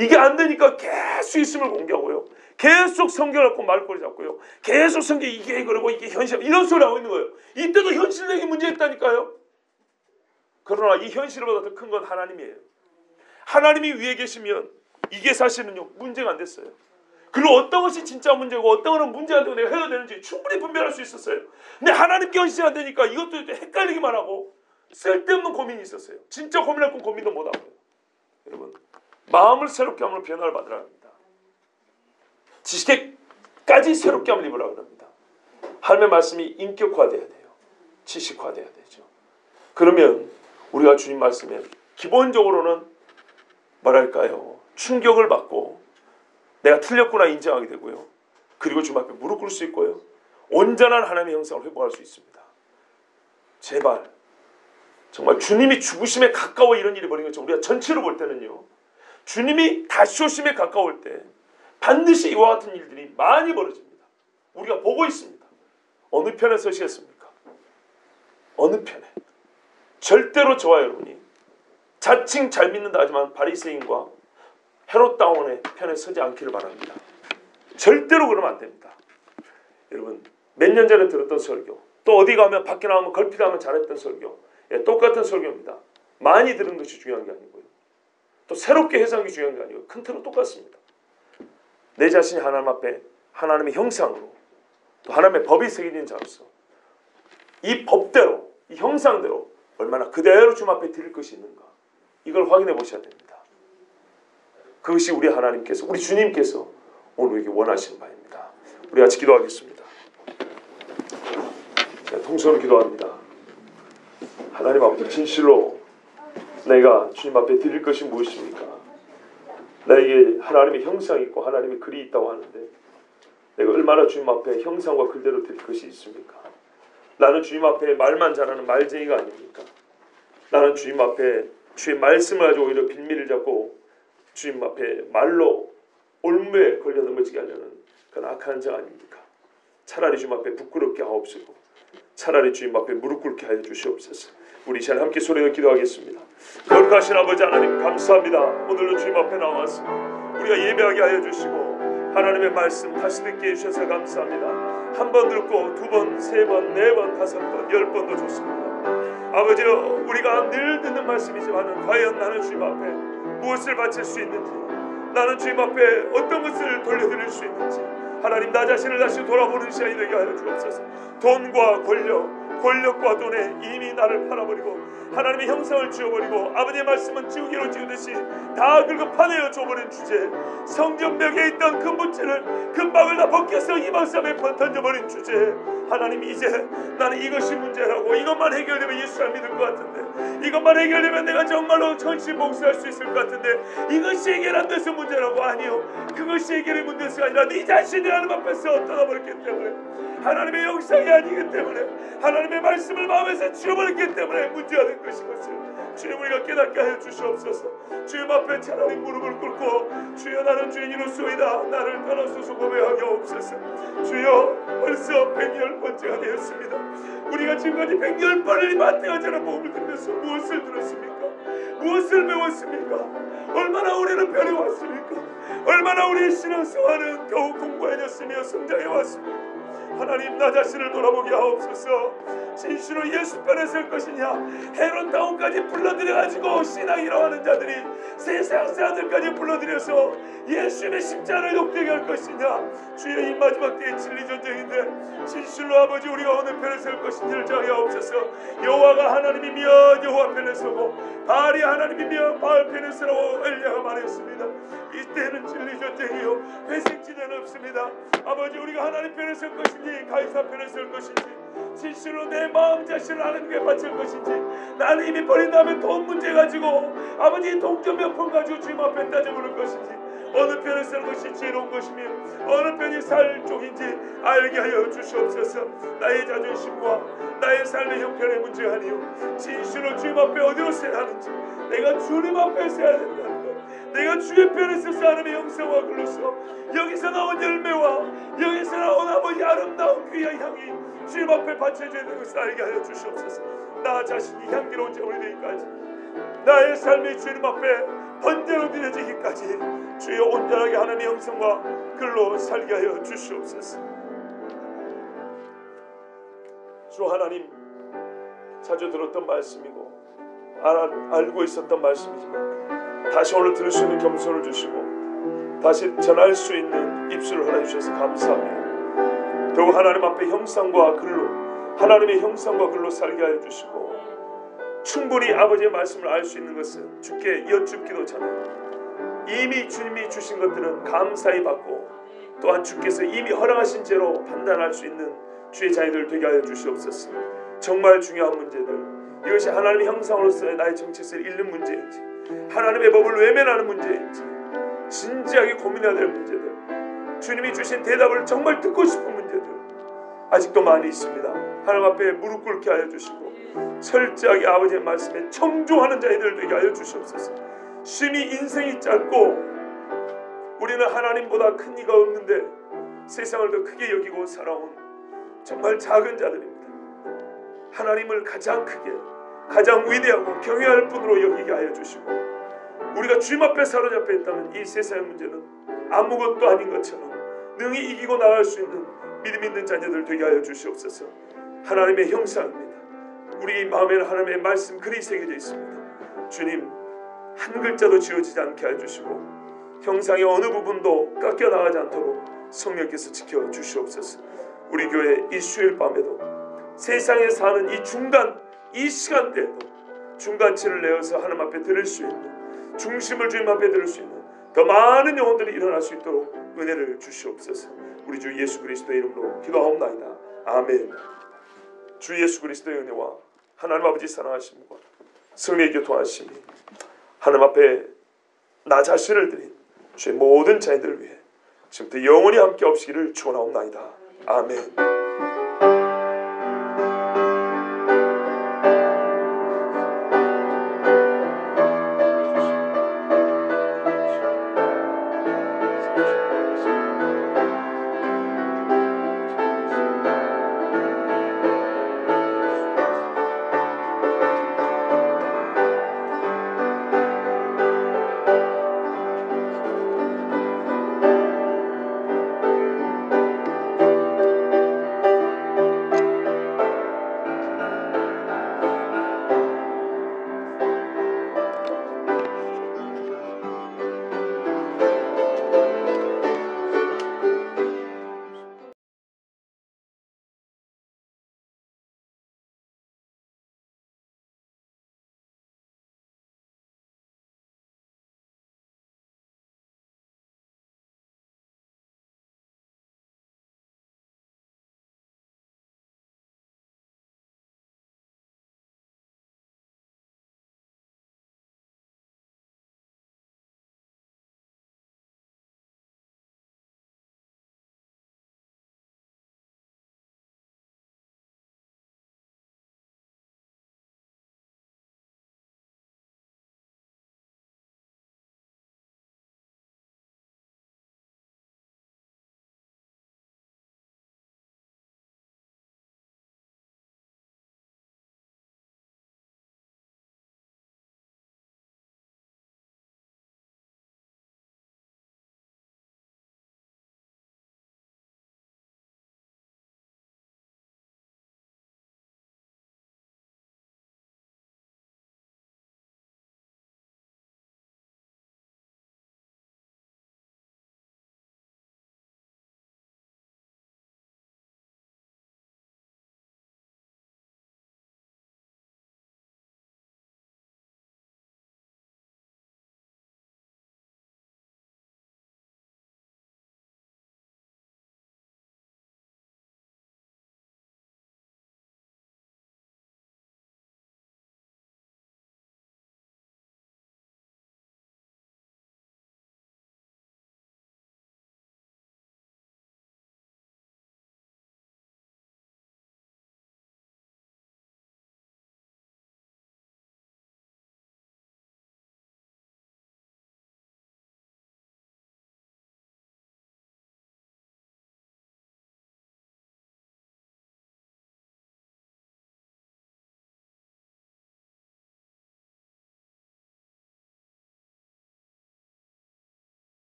이게 안 되니까 계속 예수님을 공개하고요. 계속 성경을 갖고 말꼬리 잡고요. 계속 성경 이게 그러고 이게 현실 이런 소리 하고 있는 거예요. 이때도 현실적인 문제 있다니까요. 그러나 이 현실보다 더 큰 건 하나님이에요. 하나님이 위에 계시면 이게 사실은요 문제가 안 됐어요. 그리고 어떤 것이 진짜 문제고 어떤 것은 문제 안 되고 내가 해야 되는지 충분히 분별할 수 있었어요. 근데 하나님께 헌신이 안 되니까 이것도 헷갈리기만 하고 쓸데없는 고민이 있었어요. 진짜 고민할 건 고민도 못 하고요. 여러분 마음을 새롭게 함으로 변화를 받으라 합니다. 지식에까지 새롭게 함을 입으라 합니다. 하나님의 말씀이 인격화돼야 돼요. 지식화돼야 되죠. 그러면 우리가 주님 말씀에 기본적으로는 뭐랄까요? 충격을 받고 내가 틀렸구나 인정하게 되고요. 그리고 주님 앞에 무릎 꿇을 수 있고요. 온전한 하나님의 형상을 회복할 수 있습니다. 제발 정말 주님이 죽으심에 가까워 이런 일이 벌인 것처럼 우리가 전체로 볼 때는요. 주님이 다시 오심에 가까울 때 반드시 이와 같은 일들이 많이 벌어집니다. 우리가 보고 있습니다. 어느 편에 서시겠습니까? 어느 편에? 절대로 저와 여러분이 자칭 잘 믿는다 하지만 바리새인과 헤롯 당원의 편에 서지 않기를 바랍니다. 절대로 그러면 안 됩니다. 여러분 몇 년 전에 들었던 설교 또 어디 가면 밖에 나오면 걸핏하면 잘했던 설교 똑같은 설교입니다. 많이 들은 것이 중요한 게 아니고요. 또 새롭게 해석하는 게 중요한 게 아니고 큰 틀은 똑같습니다. 내 자신이 하나님 앞에 하나님의 형상으로 또 하나님의 법이 새겨진 자로서 이 법대로 이 형상대로 얼마나 그대로 주님 앞에 드릴 것이 있는가 이걸 확인해 보셔야 됩니다. 그것이 우리 하나님께서 우리 주님께서 오늘 우리에게 원하시는 바입니다. 우리 같이 기도하겠습니다. 통성으로 기도합니다. 하나님 아버지 진실로 내가 주님 앞에 드릴 것이 무엇입니까? 나에게 하나님의 형상이 있고 하나님의 글이 있다고 하는데 내가 얼마나 주님 앞에 형상과 글대로 드릴 것이 있습니까? 나는 주님 앞에 말만 잘하는 말쟁이가 아닙니까? 나는 주님 앞에 주의 말씀을 가지고 오히려 빌미를 잡고 주님 앞에 말로 올무에 걸려 넘어지게 하려는 그런 악한 자 아닙니까? 차라리 주님 앞에 부끄럽게 하옵시고 차라리 주님 앞에 무릎 꿇게 하여 주시옵소서. 우리 이 시간에 함께 소리로 기도하겠습니다. 거룩하신 아버지 하나님 감사합니다. 오늘도 주님 앞에 나왔습니다. 우리가 예배하게 하여 주시고 하나님의 말씀 다시 듣게 해주셔서 감사합니다. 한 번 듣고 두 번, 세 번, 네 번, 다섯 번, 10번도 좋습니다. 아버지여 우리가 늘 듣는 말씀이지만 과연 나는 주님 앞에 무엇을 바칠 수 있는지 나는 주님 앞에 어떤 것을 돌려드릴 수 있는지 하나님 나 자신을 다시 돌아보는 시간이 되게 하여 주옵소서. 돈과 권력 권력과 돈에 이미 나를 팔아버리고 하나님의 형상을 지워버리고 아버지의 말씀은 지우개로 지우듯이 다 긁어 파내어 줘버린 주제, 성전벽에 있던 금붙지를 금박을 다 벗겨서 이방삼에 던져버린 주제, 하나님 이제 나는 이것이 문제라고, 이것만 해결되면 예수를 믿을 것 같은데, 이것만 해결되면 내가 정말로 전신 봉사할 수 있을 것 같은데, 이것이 해결 안 돼서 문제라고. 아니요, 그것이 해결의 문제가 아니라 네 자신이 하나님 앞에서 떠나버렸기 때문에, 하나님의 영상이 아니기 때문에, 하나님의 말씀을 마음에서 지워버렸기 때문에 문제가 된 것인 것을 주님 우리가 깨닫게 하여 주시옵소서. 주님 앞에 차라리 무릎을 꿇고 주여 나는 죄인이로소이다, 나를 떠나소서 고백하게 하옵소서. 주여 벌써 110번째가 되었습니다. 우리가 지금까지 110번을 마태가처럼 몸을 들면서 무엇을 들었습니까? 무엇을 배웠습니까? 얼마나 우리는 변해왔습니까? 얼마나 우리의 신앙생활은 더욱 공부해졌으며 성장해왔습니까? 하나님, 나 자신을 돌아보게 하옵소서. 진실로 예수 편에 설 것이냐, 헤롯다운까지 불러들여가지고 신앙이라고 하는 자들이 세상 사람들까지 불러들여서 예수님의 십자가를 욕되게 할 것이냐. 주여, 이 마지막 때의 진리전쟁인데 진실로 아버지 우리가 어느 편에 설 것인지를 정하옵소서. 여호와가 하나님이면 여호와 편에 서고 바알이 하나님이면 바알 편에 서라고 엘리야가 말했습니다. 이때는 진리전쟁이요, 회색지대는 없습니다. 아버지, 우리가 하나님 편에 설 것인지 가이사 편에 설 것인지, 진실로 내 마음 자신을 하나님께 바칠 것인지, 나는 이미 버린다면 돈 문제 가지고 아버지 동전 몇 푼 가지고 주님 앞에 따져보는 것인지, 어느 편에 서는 것이 지혜로운 것이며 어느 편이 살 쪽인지 알게 하여 주시옵소서. 나의 자존심과 나의 삶의 형편의 문제가 아니요, 진실로 주님 앞에 어디로 서야 하는지, 내가 주님 앞에 서야 된다는 것, 내가 주의 편에 서서 하나님의 형상과 글로서 여기서 나온 열매와 여기서 나온 아버지 아름다운 귀한 향이 주님 앞에 바쳐져야 되는 것을 알게 하여 주시옵소서. 나 자신이 향기로운 제물이 되기까지, 나의 삶이 주님 앞에 번제로 드려지기까지 주여 온전하게 하나님의 형상과 글로 살게 하여 주시옵소서. 주 하나님, 자주 들었던 말씀이고 알고 있었던 말씀이지만 다시 오늘 들을 수 있는 겸손을 주시고 다시 전할 수 있는 입술을 허락해 주셔서 감사합니다. 더욱 하나님 앞에 형상과 글로, 하나님의 형상과 글로 살게 하여 주시고, 충분히 아버지의 말씀을 알 수 있는 것은 주께 여쭙기도 전에 이미 주님이 주신 것들은 감사히 받고, 또한 주께서 이미 허락하신 죄로 판단할 수 있는 주의 자녀들 되게 하여 주시옵소서. 정말 중요한 문제들, 이것이 하나님의 형상으로서의 나의 정체성을 잃는 문제인지, 하나님의 법을 외면하는 문제인지 진지하게 고민해야 될 문제들, 주님이 주신 대답을 정말 듣고 싶은 문제들 아직도 많이 있습니다. 하나님 앞에 무릎 꿇게 하여 주시고 철저하게 아버지의 말씀에 청종하는 자들 되게 하여 주시옵소서. 심히 인생이 짧고 우리는 하나님보다 큰 이가 없는데 세상을 더 크게 여기고 살아온 정말 작은 자들입니다. 하나님을 가장 크게, 가장 위대하고 경외할 분으로 여기게 하여 주시고, 우리가 주님 앞에 사로잡혀 있다면 이 세상의 문제는 아무것도 아닌 것처럼 능히 이기고 나갈 수 있는 믿음 있는 자녀들 되게 하여 주시옵소서. 하나님의 형상입니다. 우리 마음에는 하나님의 말씀 글이 새겨져 있습니다. 주님, 한 글자도 지워지지 않게 하여 주시고 형상의 어느 부분도 깎여 나가지 않도록 성령께서 지켜 주시옵소서. 우리 교회 이 수요일 밤에도 세상에 사는 이 중간, 이 시간대에도 중간치를 내어서 하나님 앞에 드릴 수 있는, 중심을 주님 앞에 드릴 수 있는 더 많은 영혼들이 일어날 수 있도록 은혜를 주시옵소서. 우리 주 예수 그리스도의 이름으로 기도하옵나이다. 아멘. 주 예수 그리스도의 은혜와 하나님 아버지 사랑하심과 성령의 교통하심이 하나님 앞에 나 자신을 드린 주의 모든 자녀들을 위해 지금부터 영원히 함께 없으기를 축원하옵나이다. 아멘.